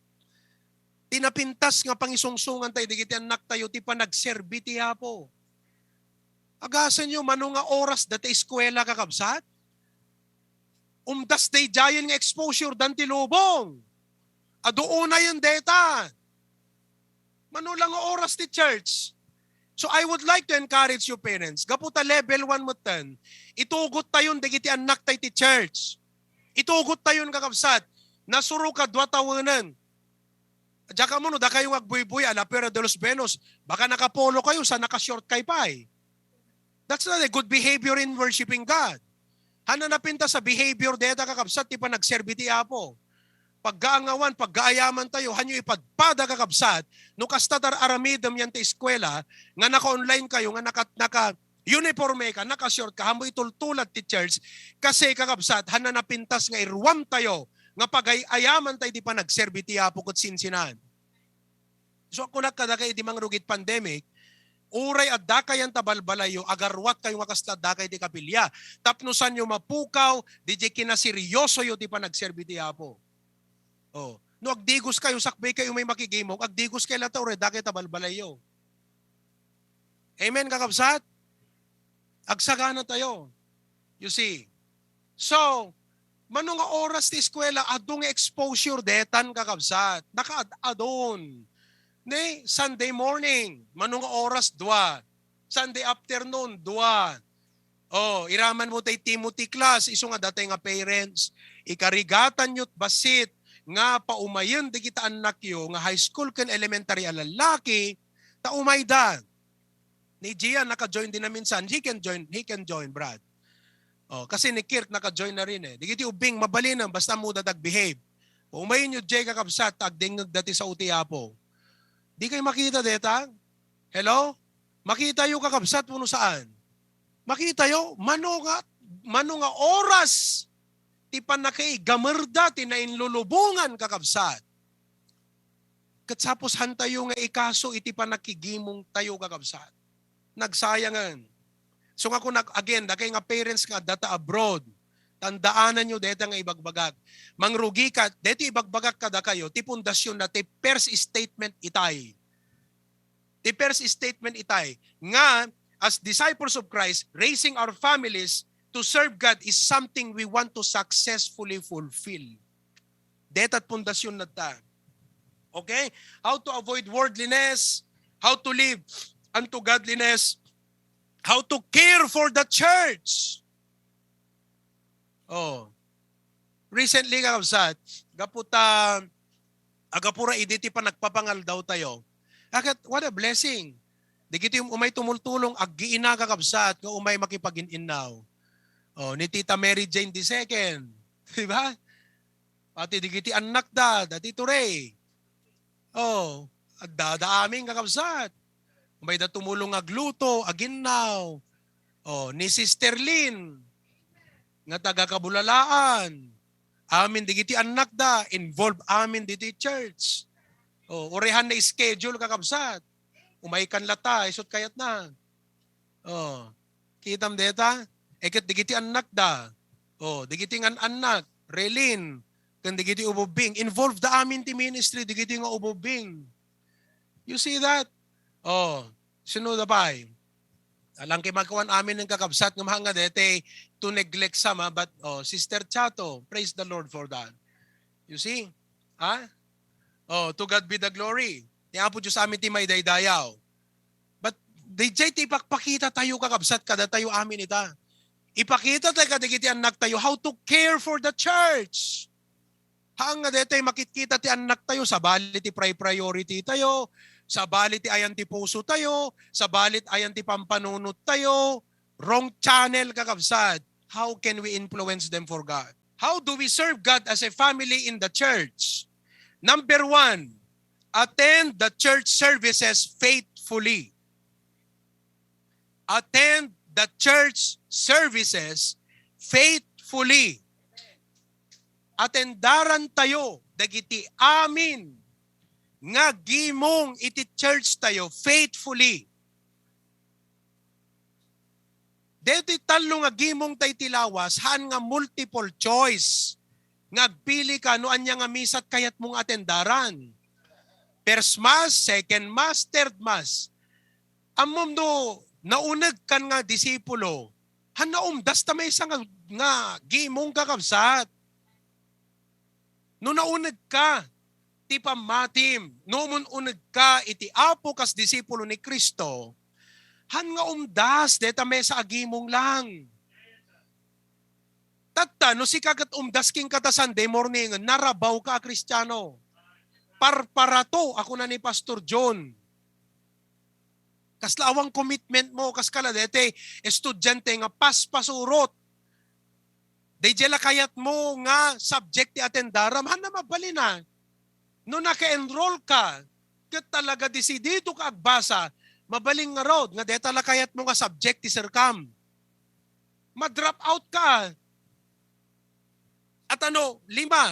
Tinapintas nga pangisungsungan tayo, digiti anak tayo, ti panagserbi ti hapo. Agasan nyo, mano nga oras dati eskwela kakabsat? Umdas day giant nga exposure dan ti lubong. Adoon na yung data. Mano lang nga oras ti church. So I would like to encourage you parents, gaputa level 1 mo tan, itugot tayon digiti anak tayo ti church. Itugot tayon kakabsat, nasuro ka 2 tawanan. Diyan mo, no, da kayo agbuy-buy, ala Pera de los Benos, baka nakapolo kayo sa nakashort kay pay. That's not a good behavior in worshiping God. Hana napinta sa behavior deta kakabsat, ti pa nagserbi ti apo. Paggaangawan, paggaayaman tayo, hanyo ipadpada kakabsat, no kastadar aramidam yan ti eskwela, nga naka-online kayo, nga naka-uniforme ka, naka-short ka, hamo itultulat ti church, kasi kakabsat, hana napintas nga irwam tayo, nga pag-ayaman tayo di pa nagserbi ti apo kud sinsinan. So kung nakadakay di mangrugit pandemic, uray at dakay ang tabalbalayo, agarwat kayo makastad dakay di kapilya. Tapnusan nyo mapukaw, di kinaseryoso yo di pa nagserbi ti apo. No agdigos kayo, sakbay kayo may makigimok, agdigos kayo lata uray dakay tabalbalayo. Amen kakabsat? Agsagana tayo. You see? So, manong nga oras ti eskwela, adong exposure detan kakabsat. Naka-adon. Ne, Sunday morning, manong nga oras 2. Sunday afternoon, 2. Iraman mo tay Timothy class, iso nga datay nga parents, ikarigatan yo't basit, nga paumayon di kita anak yo, nga high school ken elementary alalaki, ta umaydan. Ni Gian naka-join din na minsan, he can join, Brad. Kasi ni Kirk naka-join na rin eh. Digiti ubing mabalinan basta mo dadag behave. Umayin nyo Jay kakabsat tagdingag dati sa utiapo. Di kayo makita deta? Hello? Makita yung kakabsat puno saan? Makita yo mano nga oras ti panakay gamerda ti nainlulubungan kakabsat. Katsapos hantayo nga ikaso iti panakigimong tayo kakabsat. Nagsayangan. So nga kung again, dakay nga parents nga data abroad, tandaanan nyo deta nga ibagbagag. Mangrugi ka, dito ibagbagag kada kayo, ti pundasyon na ti first statement itay. Ti first statement itay. Nga, as disciples of Christ, raising our families to serve God is something we want to successfully fulfill. Detat pundasyon na ta. Okay? How to avoid worldliness, how to live unto godliness, how to care for the church. Oh. Recently, kakabsat, gaputa, agapura iditi pa nagpapangal daw tayo. Akat, what a blessing. Di kiti umay tumultulong, aggiina kakabsat, nga umay makipag-ininaw. Oh, ni Tita Mary Jane II. Diba? Pati di kiti anak dati Ray. Oh, adda-aming kakabsat. Umay da tumulong agluto, aginaw. Oh, ni Sister Lynn, nga taga-Kabulalaan. Amin digiti anak involve amin diti church. Oh, orehan na schedule kakabsat. Umay kan lata, isot kayat na. Oh, kitam deta, eket digiti anak Oh, digiti ngan anak, Relin, kan digiti ububing, involve da amin ti ministry, digiti nga ububing. You see that? Oh, sino da pay? Alang kay magkawan amin ng kakabsat ng mga dete to neglect sama, but Sister Chato, praise the Lord for that. You see? Ha? Oh, to God be the glory. Tiyan po Diyos amin ti may daydayaw. But DJ ti ipakpakita tayo kakabsat kada tayo amin ita. Ipakita tayo kadigiti anak tayo how to care for the church. Haang nga dete makikita ti anak tayo sa balit ti priority tayo. Sa balit ayan ti puso tayo, sa balit ayan ti pampanunot tayo, wrong channel kakabsat. How can we influence them for God? How do we serve God as a family in the church? Number 1, attend the church services faithfully. Attend the church services faithfully. Atendaran tayo, dagiti amin, nga gimong iti church tayo faithfully. Dito talo nga gimong tayo tilawas, haan nga multiple choice. Ngagpili ka no anya nga misat kayat mong atendaran. First mass, second mass, third mass. Amom do, naunag kan nga disipulo, han naumdas ta may isang nga gimong kakabsat. No naunag ka, ti pamatim, nomun uneg ka iti apo kas disipulo ni Kristo, han nga umdas deta may sa agimong lang. Tatta, no si kagat umdas king kata Sunday morning, narabaw ka Kristiyano. Parparato, ako na ni Pastor John. Kaslawang commitment mo, kaskala dete, estudyante nga paspasurot. Dejela kayat mo nga subject ti atendaram, han na mabalina. No naka-enroll ka, kat talaga desidido ka agbasa, mabaling nga road, nga deta lakayat mo nga subject ti sirkam. Ma-drop out ka. At 5,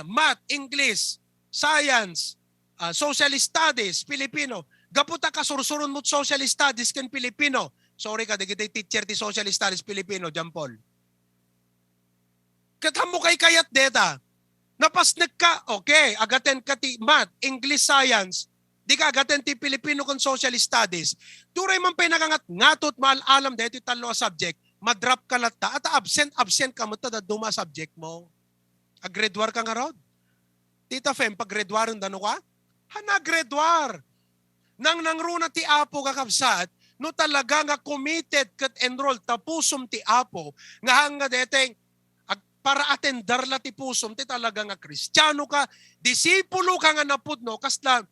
math, English, science, social studies, Filipino. Gaputa ka sursurun mo't social studies ken Filipino. Sorry ka, digitay teacher ti social studies Filipino, John Paul. Katam mo kay kayat deta. Napasnag ka, okay, agaten ka ti math, English, science, di ka agaten ti Filipino kon social studies. Turay man pa'y nakangat ngatot maalalam dito talo a subject, madrop ka lata, at absent ka mo tada duma subject mo. Agredwar ka nga rod. Tita Fem, pag gredwaran dano ka? Hanagredwar. Nang nangruna ti Apo kakabsat, no talaga nga committed kat enroll tapusom ti Apo, nga hanga deteng para atendar la ti pusom, ti talaga nga Kristiyano ka, disipulo ka nga napudno, kasla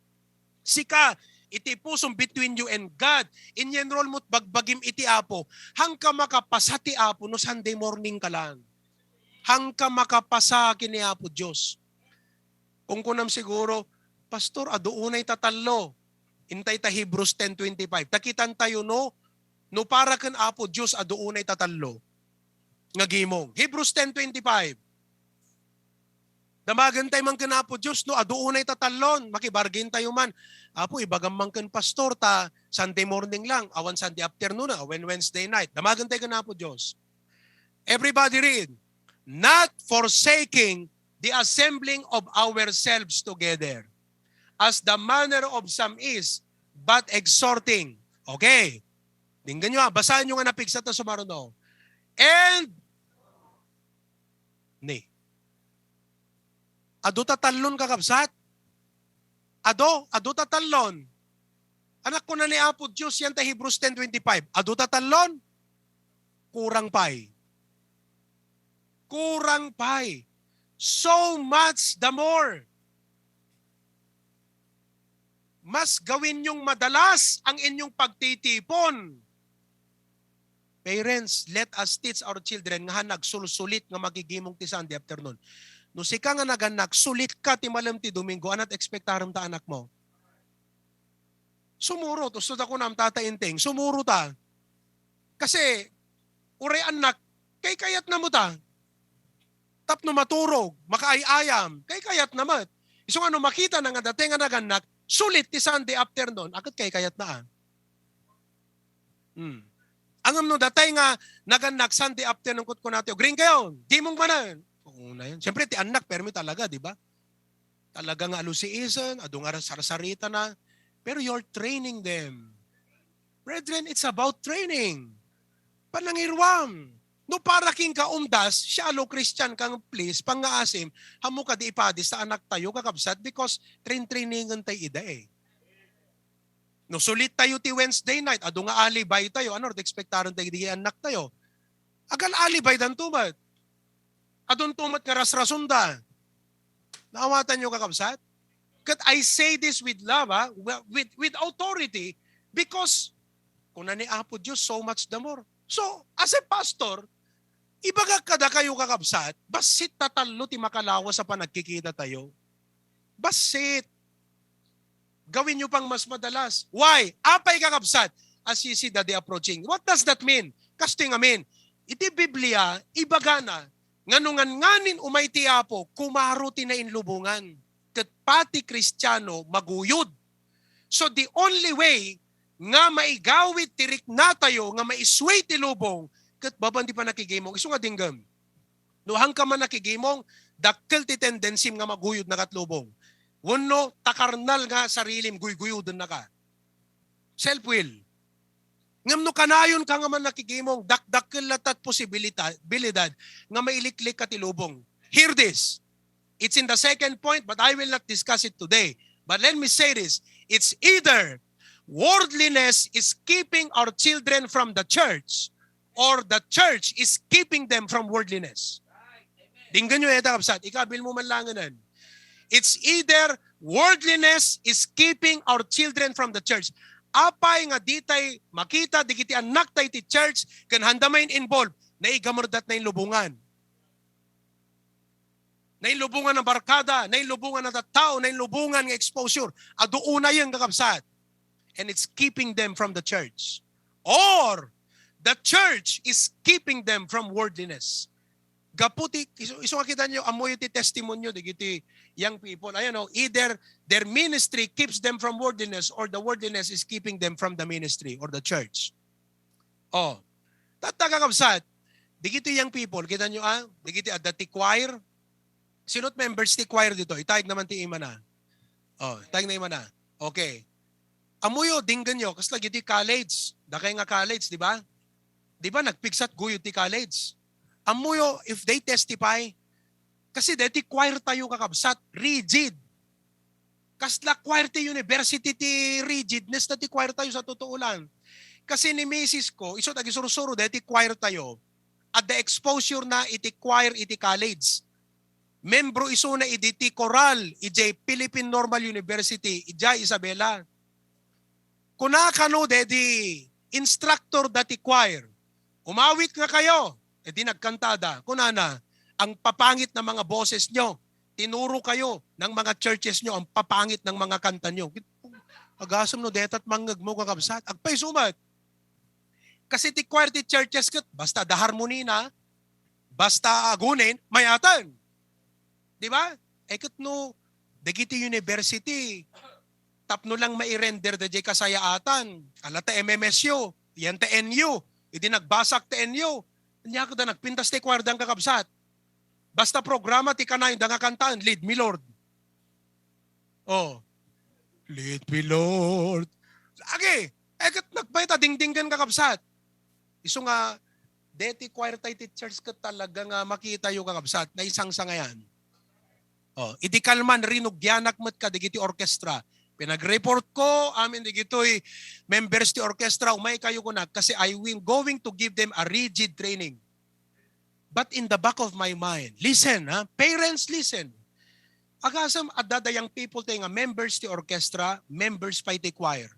sika iti pusom between you and God, in-enroll mo't bagbagim iti Apo, hang ka makapasa ti Apo no Sunday morning ka lang. Hang ka makapasa kini Apo Diyos. Kung kunam siguro, Pastor, adoonay tatalo, intay ta Hebrews 10:25, takitan tayo no para kan Apo Diyos adoonay tatalo. Nga gimong. Hebrews 10:25. Damagan tayo man kan Apo Diyos, no, adoonay tatalon, makibargin tayo man. Apo, ibagam man kan pastor, ta Sunday morning lang, awan Sunday afternoon, awan Wednesday night. Damagan tayo kan Apo Diyos. Everybody read, not forsaking the assembling of ourselves together, as the manner of some is, but exhorting. Okay. Tingnan nyo, basahin nyo nga napigsa ta sumaruno. And Ado tatalon kakabsat. Ado tatalon. Anak ko na ni Apo Diyos, yan ta Hebrews 10:25. Ado tatalon, kurang pay. Kurang pay. So much the more. Mas gawin niyong madalas ang inyong pagtitipon. Parents, let us teach our children nga nagsulsulit nga magigimong ti Sunday afternoon. No si ka nga naganak, sulit ka ti malam ti Domingo, anat ekspektaram ta anak mo. Sumuro, to so ako nam tatainting, sumuro ta. Kasi, ure anak, kay kayat na mo ta. Tapno maturog, makaayayam, kay kayat na mat. Isong ano makita na nga dating nga naganak, sulit ti Sunday afternoon, akit kay kayat na Angam no datay nga naganak Sunday afternoon kut ko natin, green kayo, di mong manan. Oo na yan. Siyempre, ti anak, permi talaga, di ba? Talaga nga alusiisan, ado nga sarasarita na, pero you're training them. Brethren, it's about training. Panangirwam. No para king kaumdas, shallow Christian kang please, pangaasim, hamo ka di ipadis sa anak tayo kakabsat because trainingan tayo ida eh. No sulit tayo ti Wednesday night, ado nga alibay tayo, ano, expectaran tayo di anak tayo. Agal alibay dan tumat. Adon tumat nga rasrasunda. Naawatan nyo kakabsat? Kat I say this with love, with authority, because kung na ni Apo Diyos, so much the more. So, as a pastor, ibaga kada kayo kakabsat, basit tatalo ti makalawa sa panagkikita tayo. Basit. Gawin nyo pang mas madalas. Why? Apay kakabsat, as you see the day approaching. What does that mean? Kasi nga mean, iti Biblia, ibaga na, nganungan nganin umay ti Apo, kumaruti na inlubungan. Kat pati Kristiyano maguyod. So the only way nga maigawit tirik na tayo, nga maisway ti lubong, kat babandi pa nakigimong, iso nga dinggam. Nuhang ka man nakigimong, dakkel ti tendency nga maguyod na katlubong. Wano, takarnal nga sarilim, guyuyudon na ka. Self-will. Ngam no kanayon ka nga man nakigimong, dakkel latat posibilidad nga mailiklik ka ti lubong. Hear this. It's in the second point, but I will not discuss it today. But let me say this. It's either worldliness is keeping our children from the church or the church is keeping them from worldliness. Dinggan nyo ito, kapsat. Ikabil mo man langanan. It's either worldliness is keeping our children from the church. Apay nga ditay makita, digiti anak tay ti church, kan handamain involved, na igamardat na inlubungan. Nainlubungan ng barkada, nainlubungan ng tao, nainlubungan ng exposure. Adoon na yung kakabsat. And it's keeping them from the church. Or, the church is keeping them from worldliness. Gaputi, iso nga kita nyo, amoy ti testimonyo, digiti young people. Ayan o, either their ministry keeps them from worldliness or the worldliness is keeping them from the ministry or the church. Oh, tatakakabsat, digiti young people, kita nyo digiti adati choir, sinot members ti choir dito? Itayag naman ti ima na. Oh, itayag na ima na. Okay. Amuyo, dinggan nyo, kasi lagi ti college. Dakay nga college, di ba? Di ba, nagpigsat guyod ti college. Amuyo, if they testify, kasi deti choir tayo kakabsat, rigid. Kasla choir ti university ti rigidness na ti choir tayo sa totoo lang. Kasi ni Mrs. ko, iso tagisurusuro, deti choir tayo, at the exposure na iti choir iti college. Membro iso na iditi Coral, ijay Philippine Normal University, ijay Isabela. Kunakano dedi instructor dati choir. Umawit nga kayo, edi nagkantada. Kunana, ang papangit na mga boses nyo, tinuro kayo ng mga churches nyo, ang papangit ng mga kanta nyo. Agasam no, detat manggag mo kakabsat. Agpay sumat. Kasi ti choir ti churches kat, basta the harmony na, basta agunin, mayatan. Di ba? Eket no, dagiti university, tapno lang mairender da jay kasayaatan. Alata MMSU, yan ta NU, hindi nagbasak ta NU. Niya ko da nagpintas ti kwardang kakabsat. Basta programa ti kanay da nga kantaan, Lead Me Lord. Oh, Lead Me Lord. Agi, eket nagbayta dingdinggan kakabsat. Iso nga, deti choir tayo ti church ka talaga nga makita yung kakabsat na isang sangayan. Oh, idi kalman rinugyanak met ka digiti orkestra. Pinag-report ko, amin digitoy members ti orkestra, umay kayo ko na kasi I will going to give them a rigid training. But in the back of my mind, listen, ha? Parents, listen. Agasam adadayang people tayo nga members ti orkestra, members pa iti choir.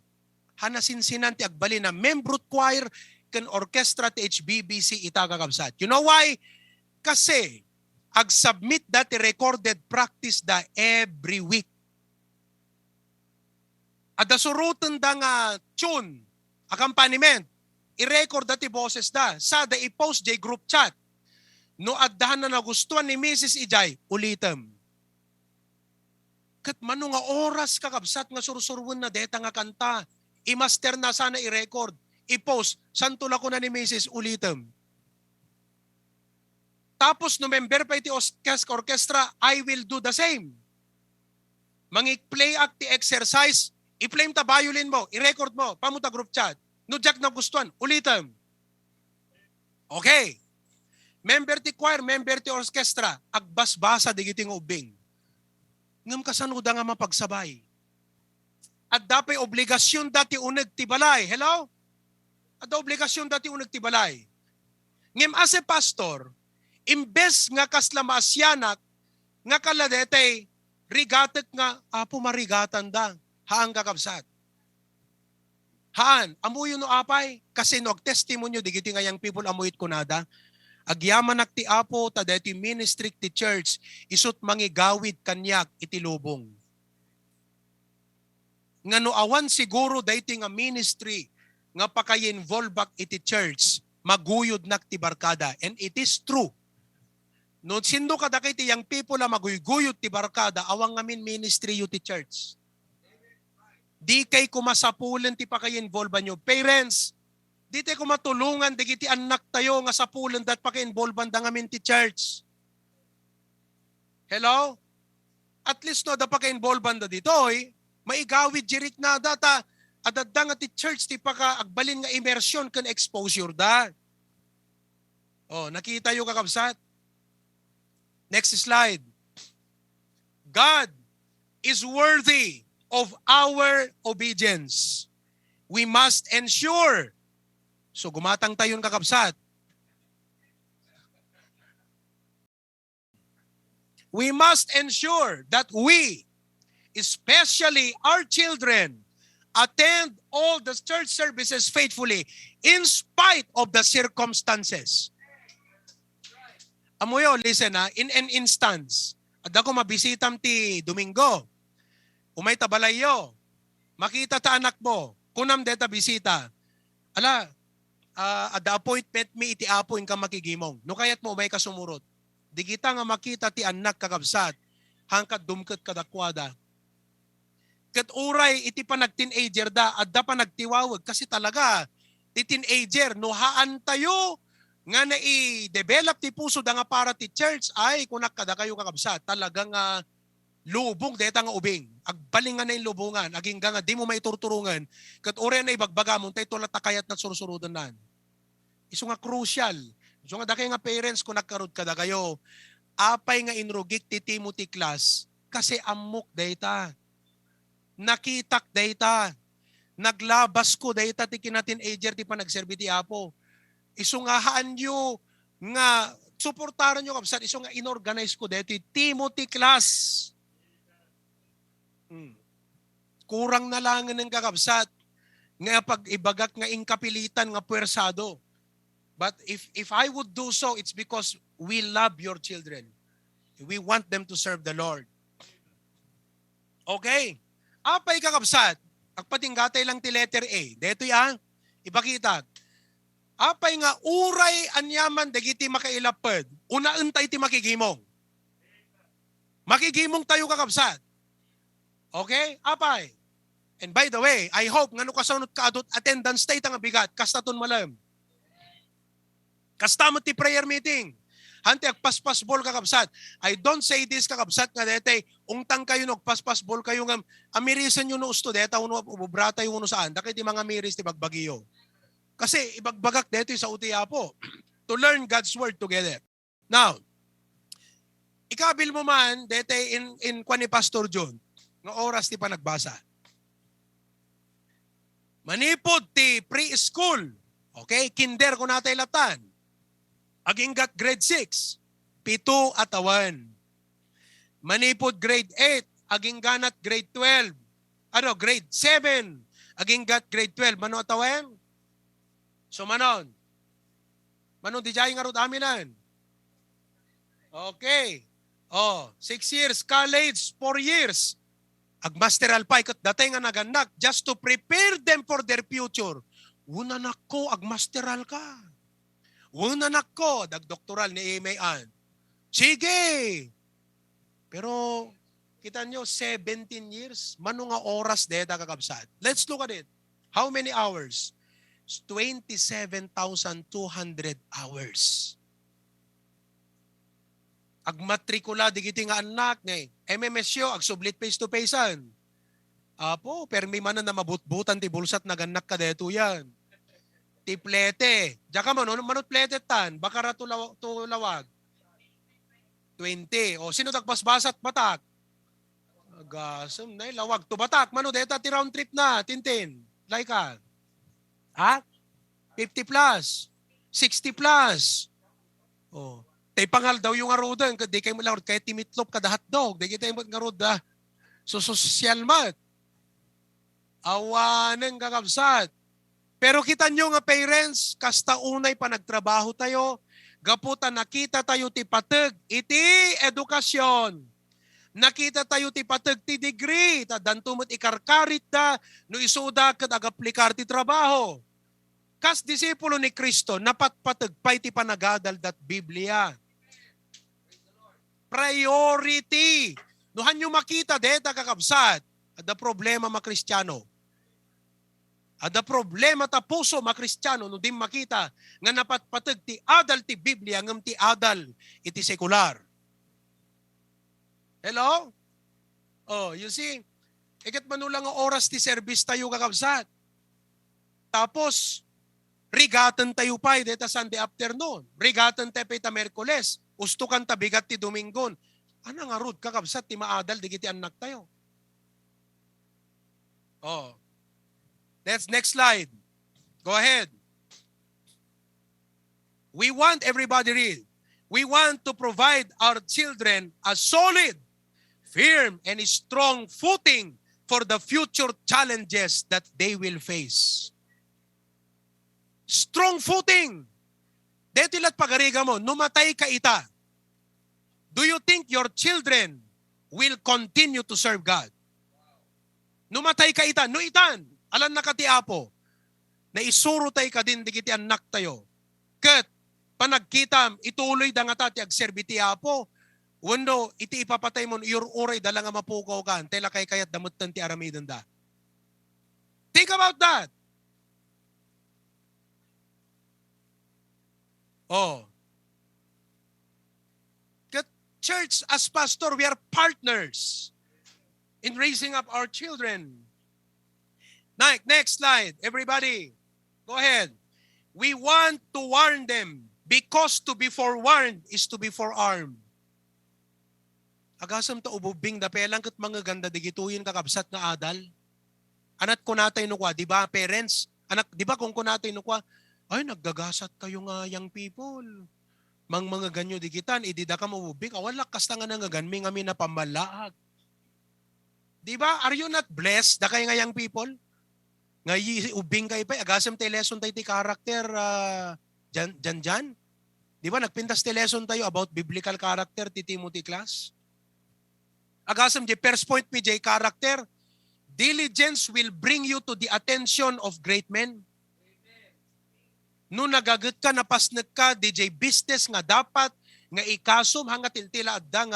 Hanasinsinan ti agbali na membrut choir ken orkestra ti HBBC itagagabsat. You know why? Kasi ag-submit dati recorded practice da every week. Ada surutan da nga tune, accompaniment, i-record dati boses da, sada i-post jay group chat. No addahan na nagustuhan ni Mrs. Ijay, ulitem. Kat mano nga oras kakabsat nga sursurwan na deta nga kanta, i-master na sana i-record, i-post, santula ko na ni Mrs. ulitem. Tapos no member pa iti orchestra, I will do the same. Mangik-play act ti exercise, i-play ta violin mo, i-record mo, pamuta group chat. No jack na gustuhan, ulitem. Okay. Member ti choir, member ti orchestra, agbasbasa digiting ubing. Ngam kasanuda nga mapagsabay. At dapay obligasyon dati uneg ti balay. Hello? At obligasyon dati uneg ti balay. Ngem as a pastor, imbes nga kasla maasyanak, nga kaladetay, rigatek nga, apo marigatan da, haan kakabsat. Haan, amuyo no apay, kasi no testimonyo, digiti nga yung people amuyit kunada, agyaman ak ti apo, tadeti ministry ti church, isut mangigawid kanyak iti lubong. Nga no awan siguro dayti nga ministry, nga pakay-involve back iti church, maguyod nak ti barkada. And it is true. No sindo kada kay ti yang people na maguyuguyod ti barkada, awang ngamin ministry yu ti church. Di kay kumasapulen ti pakay-involve nyo. Parents, di tayo kumatulungan, di kiti anak tayo nga sapulen dat pakay-involve da ngamin ti church. Hello? At least no, da pakay-involve da dito, maigawid jirik na data, adadda nga ti church ti paka-agbalin nga immersion kan exposure da. Oh, nakita yung kakabsat? Next slide. God is worthy of our obedience. We must ensure. So gumatang tayo kakabsat. We must ensure that we, especially our children, attend all the church services faithfully in spite of the circumstances. Amoyo, listen ha, in an instance, at ako mabisitam ti Domingo, umay tabalayo, makita ta anak mo, kunam deta bisita, ala, at the appointment mi iti apo in ka makigimong, no kayat mo may kasumurot, di kita nga makita ti anak kakabsat, hangkat dumket kadakwada. Kat uray iti pa nag-teenager da, at da pa nagtiwawag, kasi talaga, ti teenager, no haan tayo, nga na i-develop ti puso da nga para ti church ay kunak kada kayo kakabsat talagang lubong deta nga ubing agbaling nga na yung lubungan aging nga di mo maiturturungan kat ore na ibagbaga mo tay tola takayat na sursurudan nan iso nga crucial iso nga dakay nga parents kunak karod kada kayo apay nga inrugik ti Timothy class kasi amok data nakitak data naglabas ko data ti kinatin ager ti pa nagserbi ti apo isungahaan nyo nga suportaran nyo kapsat iso nga inorganize ko dito Timothy class. Kurang na lang ng kakabsat nga pag ibagak nga inkapilitan nga puwersado. But if I would do so, it's because we love your children. We want them to serve the Lord. Okay. Apay kakabsat. Agpatinggatay lang ti letter A. Dito yan. Ipakita. Apay nga uray anyaman dagiti makailapad. Unaantay ti makigimong. Makigimong tayo kakabsat. Okay? Apay. And by the way, I hope nga no kasunod ka adot attendance tayo nga bigat. Kastaton malam. Kastamot ti prayer meeting. Hante agpaspas bol kakabsat. I don't say this kakabsat nga dete. Ungtang kayo nagpaspas bol kayo nga amirisan nyo no usto deta uno bubrata yung uno saan. Dakit ti mga miris ti bagbagiyo. Kasi ibagbagak dito sa utiya po to learn God's word together. Now, ikabil mo man, dete in kwa ni Pastor John, nga oras ti pa nagbasa. Manipod ti preschool, okay, kinder ko natay latan. Aginggat grade 6, 7 at awan. Manipod grade 8, agingganat grade 12. Grade 7, aginggat grade 12. Mano atawen? So manon? Manon di jay nga rod aminan? Okay. 6 years, college, 4 years. Agmasteral pa, ikot datay nga naganak just to prepare them for their future. Una nako, agmasteral ka. Una nako, dagdoktoral ni Imayan. Sige! Pero, kita nyo, 17 years, mano nga oras deta kakabsat. Let's look at it. How many hours? 27,200 hours. Agmatrikula, digiti nga anak, ngay. MMSyo, agsublit face-to-facean. Apo, permi man na mabutbutan ti bulsat naganak ka deto yan. Ti plete. Diyan ka manot plete tan, baka tulawag. 20. O, sino tagpasbasat batak? Agasam na, lawag to batak. Mano, deta ti round trip na, tintin. Like ka. Ha? 50 plus. 60 plus. O, tay pangal daw yung arudan, di kayo mo lang, kahit timitlop kada hotdog, di kayo mo nga so, social mat. Awanan kakabsat. Pero kita nyo nga parents, kasta unay pa nagtrabaho tayo, gaputa nakita tayo ti pateg, iti edukasyon. Nakita tayo ti pateg ti degree, ta dantumot ikarkarit da, no isuda kat agaplikar ti trabaho. Kas disipulo ni Kristo, napatpateg pa'y ti panagadal dat Biblia. Priority. Nuhan nyo makita deta kakabsat, ada problema makristyano. Ada problema ta puso makristyano no dim makita nga napatpateg ti adal ti Biblia ngem ti adal iti sekular. Hello? Oh, you see? Ikat manulang nga oras ti service tayo kakabsat. Tapos, rigatan tayo pa deta Sunday afternoon. Rigatan tayo pa ita Merkules. Ustukan ta bigat ti Domingon. Anang arud kakabsat ti maadal digiti anak tayo. Oh. Next slide. Go ahead. We want, everybody read, we want to provide our children a solid, firm, and strong footing for the future challenges that they will face. Strong footing. Detilat pagariga mo, numatay ka ita. Do you think your children will continue to serve God? Numatay ka ita, no itan. Alam na kati apo, na isuro tayo ka din, digiti anak tayo. Kat, panagkitam, ituloy da nga tati agserbiti apo, wano, iti ipapatay mo, your uray, dala nga mapukaw ka, tela kay kayat damutan ti aramidan da. Think about that. Oh. Kat, church, as pastor, we are partners in raising up our children. Next slide, everybody. Go ahead. We want to warn them because to be forewarned is to be forearmed. Agasam to ububing da pelang kat mga ganda digituyin kakabsat nga adal. Anak ko natay no kwa, di ba parents? Anak, di ba kung ko natay no kwa, ay naggagasat kayo nga young people. Mga ganyo digitan, idida ka mabubing, awalak kasta nga nangaganmi nga minapamalaag. Di ba? Are you not blessed da kayo nga young people? Nga ubing kayo pa, agasam tayo lesson tayo ti character dyan. Di ba, nagpintas tayo lesson tayo about biblical character ti Timothy class. Agasam di first point PJ, character, diligence will bring you to the attention of great men. No nagagat ka, napasnag ka, DJ business nga dapat, nga ikasom hanga tiltila adda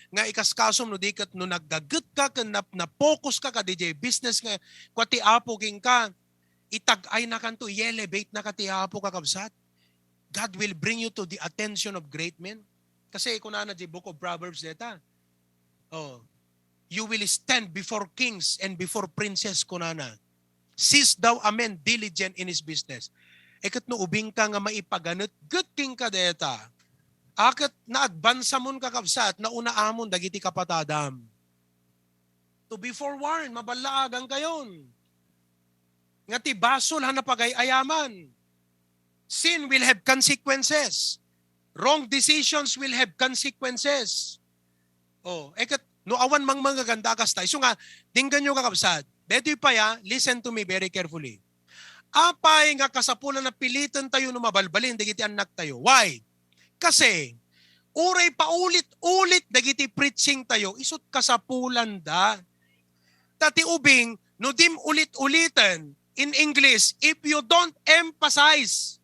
nga ikaskasom no dikat no nagdaget ka na focus ka DJ business nga kwati apo king ka itag-ay na kanto i-elevate na kati apo kakabsat. God will bring you to the attention of great men. Kasi kung na di book of Proverbs deta. Oh. You will stand before kings and before princes kunana. Sees thou a man diligent in his business. Ikat no ubing ka nga maipaganot good king ka deta. Akat na advansa mon kakabsat, na una amon dagiti kapatadam. To be forewarned, mabalaagan kayon. Nga ti basol hanapagay-ayaman. Sin will have consequences. Wrong decisions will have consequences. Oh, ekat no awan mang mga ganda kastay. So nga, tinggan nyo kakabsat. Dito pa ya, listen to me very carefully. Apay nga kasapulan na pilitan tayo no mabalbalin, dagiti anak tayo. Why? Kasi, uray paulit-ulit dagiti preaching tayo, isot kasapulan da. Tati ubing, no dim ulit-ulitan, in English, if you don't emphasize,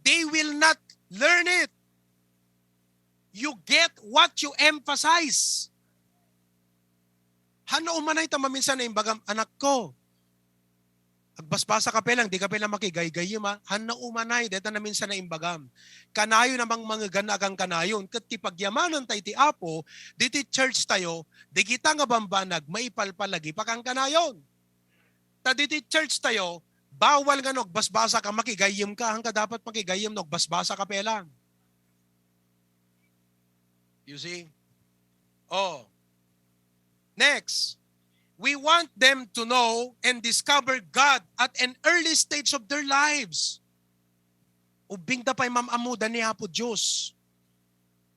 they will not learn it. You get what you emphasize. Hano umanay tamaminsan na imbagam, anak ko, agbasbasa ka pelang, di ka pelang makigay-gayim ha. Hana umanay, deta na minsan na imbagam. Kanayo namang mga ganagang kanayon. Kat tipagyamanan tayo ti Apo, diti church tayo, di kita nga bambanag, maipalpalagi pakang kanayon. Ta diti church tayo, bawal nga basbasa ka, makigayim ka, hangka dapat makigayim basbasa ka pelang. You see? Oh. Next. We want them to know and discover God at an early stage of their lives. Ubing da pa'y mamamuda ni Apo Diyos.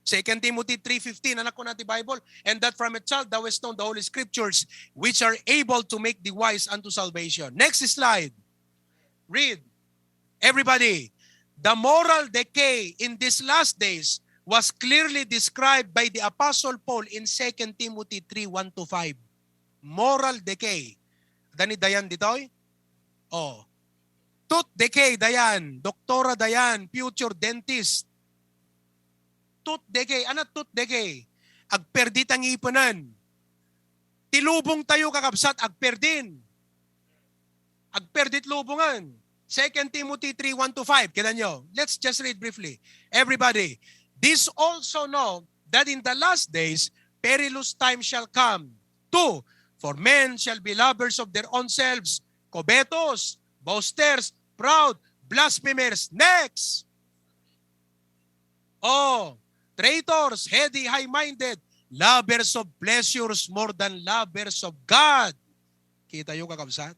2 Timothy 3:15, anak ko na ti Bible, and that from a child thou hast known the Holy Scriptures, which are able to make thee wise unto salvation. Next slide. Read. Everybody. The moral decay in these last days was clearly described by the Apostle Paul in 2 Timothy 3:1-5. Moral decay. Dani dayan ditoy? Oh. Tooth decay dayan, doktora dayan, future dentist. Tooth decay, ano tooth decay? Agperdit ang ipanan. Tilubong tayo kakabsat, agperdin. Agperdit lubungan. 2 Timothy 3:1-5. Kita nyo. Let's just read briefly. Everybody. This also know that in the last days, perilous time shall come. 2. For men shall be lovers of their own selves, covetous, boasters, proud, blasphemers. Next. Oh, traitors, heady, high-minded, lovers of pleasures more than lovers of God. Kita yung kakabsat?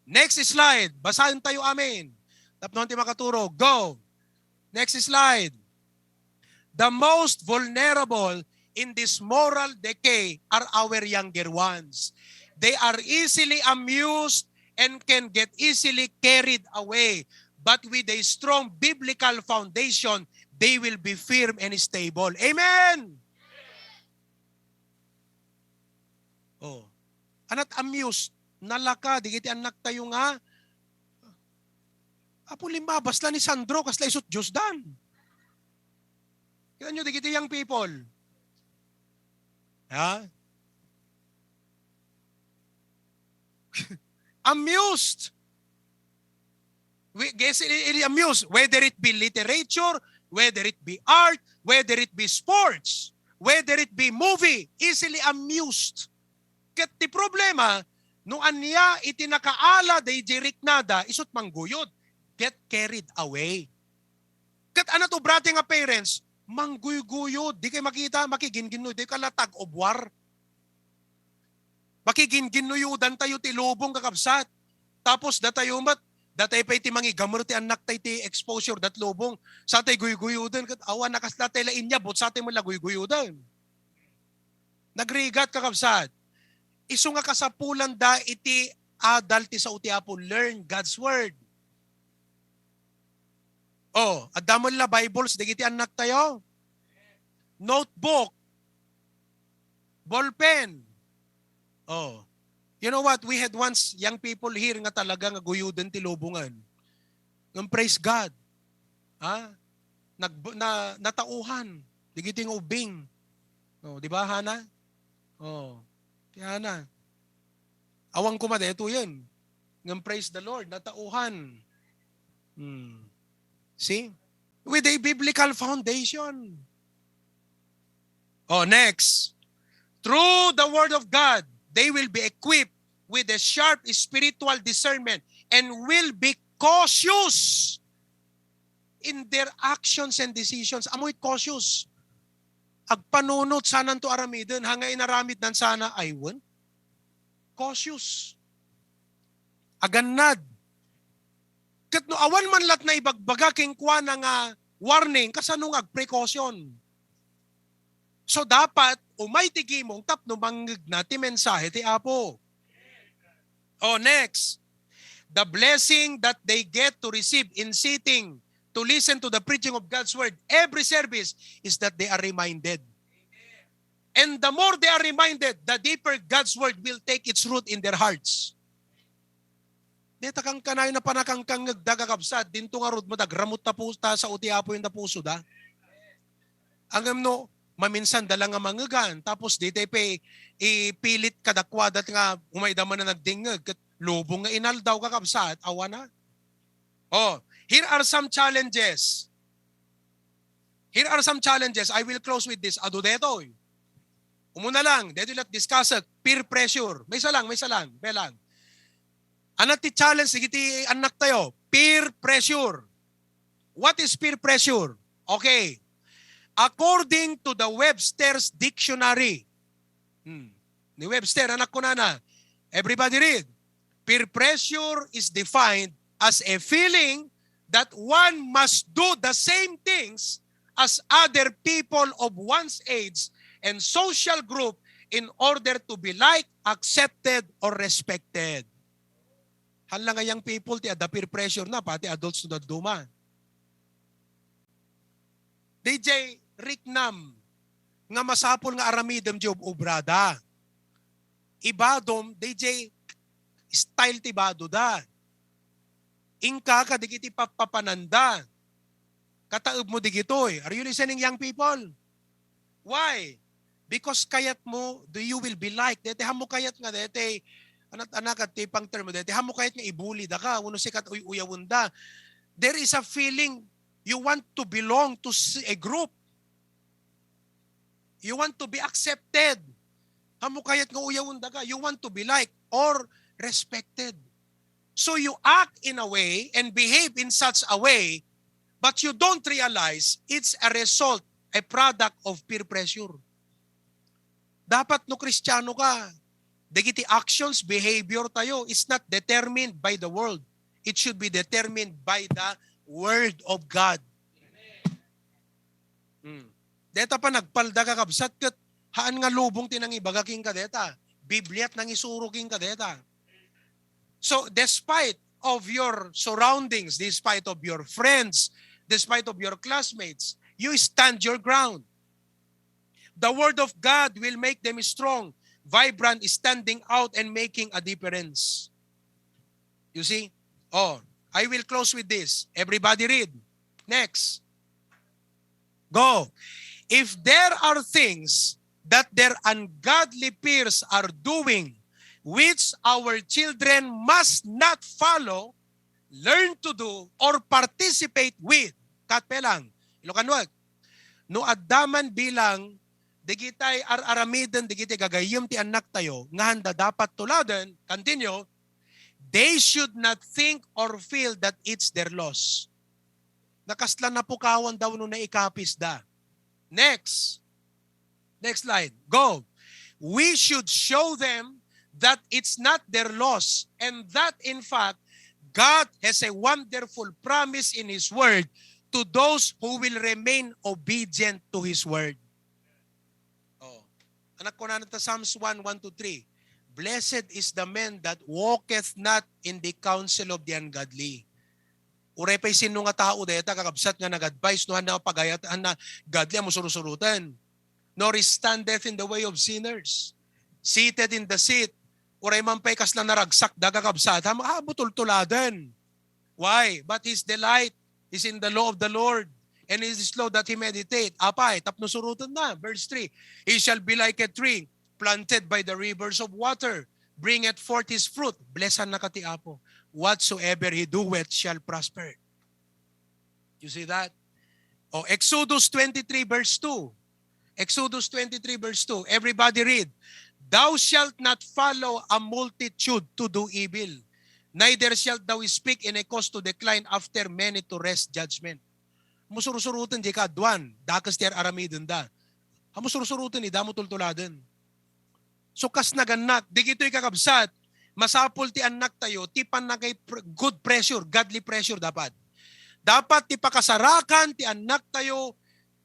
Next slide. Basahin tayo amin. Tapos natin makaturo. Go. Next slide. The most vulnerable in this moral decay are our younger ones. They are easily amused and can get easily carried away. But with a strong biblical foundation, they will be firm and stable. Amen! Oh. Anat amused, nalaka, di kiti anak tayo nga. Apo limabas la ni Sandro, kasla isot Diyos dan. Kita nyo, di kiti young people. Ha? Amused. Amused. Whether it be literature, whether it be art, whether it be sports, whether it be movie, easily amused. Kat ti problema, nung anya itinakaala day jirik nada, isot mangguyod, get carried away. Kat ano to brate nga parents, mangguyuguyod, di kayo makita, makiginginoy, di ka latag obwar. Makiginginuyudan tayo ti lubong kakabsat. Tapos datayo mat, datay pa iti mangi gamur ti anak tayo ti exposure dat lubong. Sa tayo guyuguyudan, kat awan nakas datay lain niya, but sa tayo mo la guyuguyudan. Nagrigat kakabsat. Isu nga kasapulan da iti adult ti sa uti Apo, learn God's Word. Oh, adamon la Bibles, digiti anak tayo. Notebook. Ballpen. Oh. You know what? We had once young people here nga talaga nga guyudan ti lubungan. Ng praise God. Ha? Natauhan. Digiti ng ubing. Oh, di ba, Hana? Oh. Ti Hana. Awang kumada, ito yan. Ng praise the Lord. Natauhan. See? With a biblical foundation. Oh, next. Through the Word of God, they will be equipped with a sharp spiritual discernment and will be cautious in their actions and decisions, amoy cautious. Agpanunot sanan to aramiden, hangay naramid nan sana aywan. Cautious. Agannad. Kat no awan man lat na ibagbaga king kwa na nga warning, kasanong precaution. So dapat, umay tigimong tapno manggig na ti mensahe ti Apo. Oh, next. The blessing that they get to receive in sitting to listen to the preaching of God's word every service is that they are reminded. And the more they are reminded, the deeper God's word will take its root in their hearts. Deta kang kanay na panakang kang nagdagakabsad, dinto nga rod mo dagramot na pusta sa utiapo yung napuso da. Ang no, maminsan dala nga mangagan, tapos dito ipilit kadakwadat nga umaydaman na nagdingag, lubong nga inaldaw kakabsat, awa na. Oh, here are some challenges. Here are some challenges. I will close with this. Ado detoy. Umuna lang, dito lang discuss peer pressure. May salang, belang. Anak ti challenge, sigiti anak tayo, peer pressure. What is peer pressure? Okay. According to the Webster's Dictionary, ni Webster, anak ko na, everybody read. Peer pressure is defined as a feeling that one must do the same things as other people of one's age and social group in order to be liked, accepted, or respected. Hala nga yung people, ti ada peer pressure na, pati adults na duma. DJ Rick Nam, nga masapol nga aramidem job obrada. Ibadom, DJ style ti bado da. Ingka ka, digiti papapananda. Kataob mo digitoy. Are you listening, young people? Why? Because kayat mo, you will be liked. Dete hamo kayat nga, dete, anak at tipang termo, dete hamo kayat nga ibuli da ka, uno sikat uyawunda. There is a feeling you want to belong to a group. You want to be accepted. Hamo kayat nga uyawunda ka, you want to be liked or respected. So you act in a way and behave in such a way, but you don't realize it's a result, a product of peer pressure. Dapat no Kristiyano ka, digiti actions, behavior tayo is not determined by the world. It should be determined by the Word of God. Deta pa nagpalda ka kabsat kat, haan nga lubong tinang ibagaking ka deta. Bibliat nang isuruking ka deta. So despite of your surroundings, despite of your friends, despite of your classmates, you stand your ground. The Word of God will make them strong, vibrant, standing out, and making a difference. You see? Oh, I will close with this. Everybody read. Next. Go. If there are things that their ungodly peers are doing, which our children must not follow, learn to do, or participate with. Katpelang. Ilokanwag. No addaman bilang digitay aramiden, digitay gagayim ti anak tayo, nga handa dapat tuladan, continue, they should not think or feel that it's their loss. Nakasla na pukawan daw nung naikapis da. Next. Next slide. Go. We should show them that it's not their loss and that in fact, God has a wonderful promise in His Word to those who will remain obedient to His Word. Anak ko na nata Psalms 1:1-3. Blessed is the man that walketh not in the counsel of the ungodly. Uray pa'y sino nga tao deta kakabsat nga nag-advise no handa pagayat na godly mo surusurutan. Nor standeth in the way of sinners. Seated in the seat. Uray man pa'y kasla naragsak da kakabsat. Butultuladan. Why? But his delight is in the law of the Lord. And it is slow that he meditate. Apay, tapno surutan na. Verse 3. He shall be like a tree planted by the rivers of water, bringeth forth his fruit. Blessed na kati Apo. Whatsoever he doeth shall prosper. You see that? Oh, Exodus 23 verse 2. Exodus 23 verse 2. Everybody read. Thou shalt not follow a multitude to do evil, neither shalt thou speak in a cause to decline after many to wrest judgment. Musurusurutin di ka adwan. Dakas tiar aramidin da. Musurusurutin da mo tultuladen. So kas naganak, di gito'y kakabsat, masapol ti anak tayo, ti panagay good pressure, godly pressure dapat. Dapat ti pakasarakan ti anak tayo,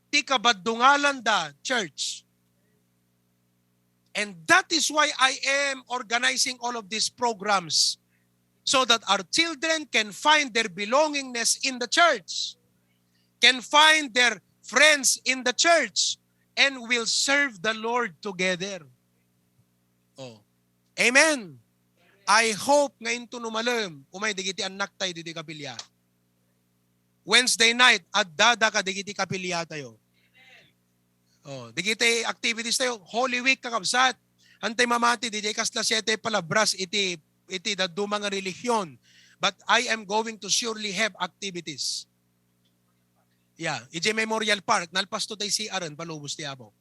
ti kabadungalan da, church. And that is why I am organizing all of these programs so that our children can find their belongingness in the church, can find their friends in the church, and will serve the Lord together. Oh. Amen. I hope ngayon to numalam, umay digiti anak tayo diti kapilya. Wednesday night, addada ka digiti kapilya tayo. Oh, digiti activities tayo. Holy Week kakabsat. Antay mamati, digiti kasla 7 palabras iti dadumang relihiyon. But I am going to surely have activities. Yeah, iti Memorial Park, nalpas to tayo si Aran, palubos ti Abo.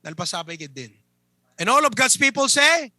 Nalpasapay gid din. And all of God's people say,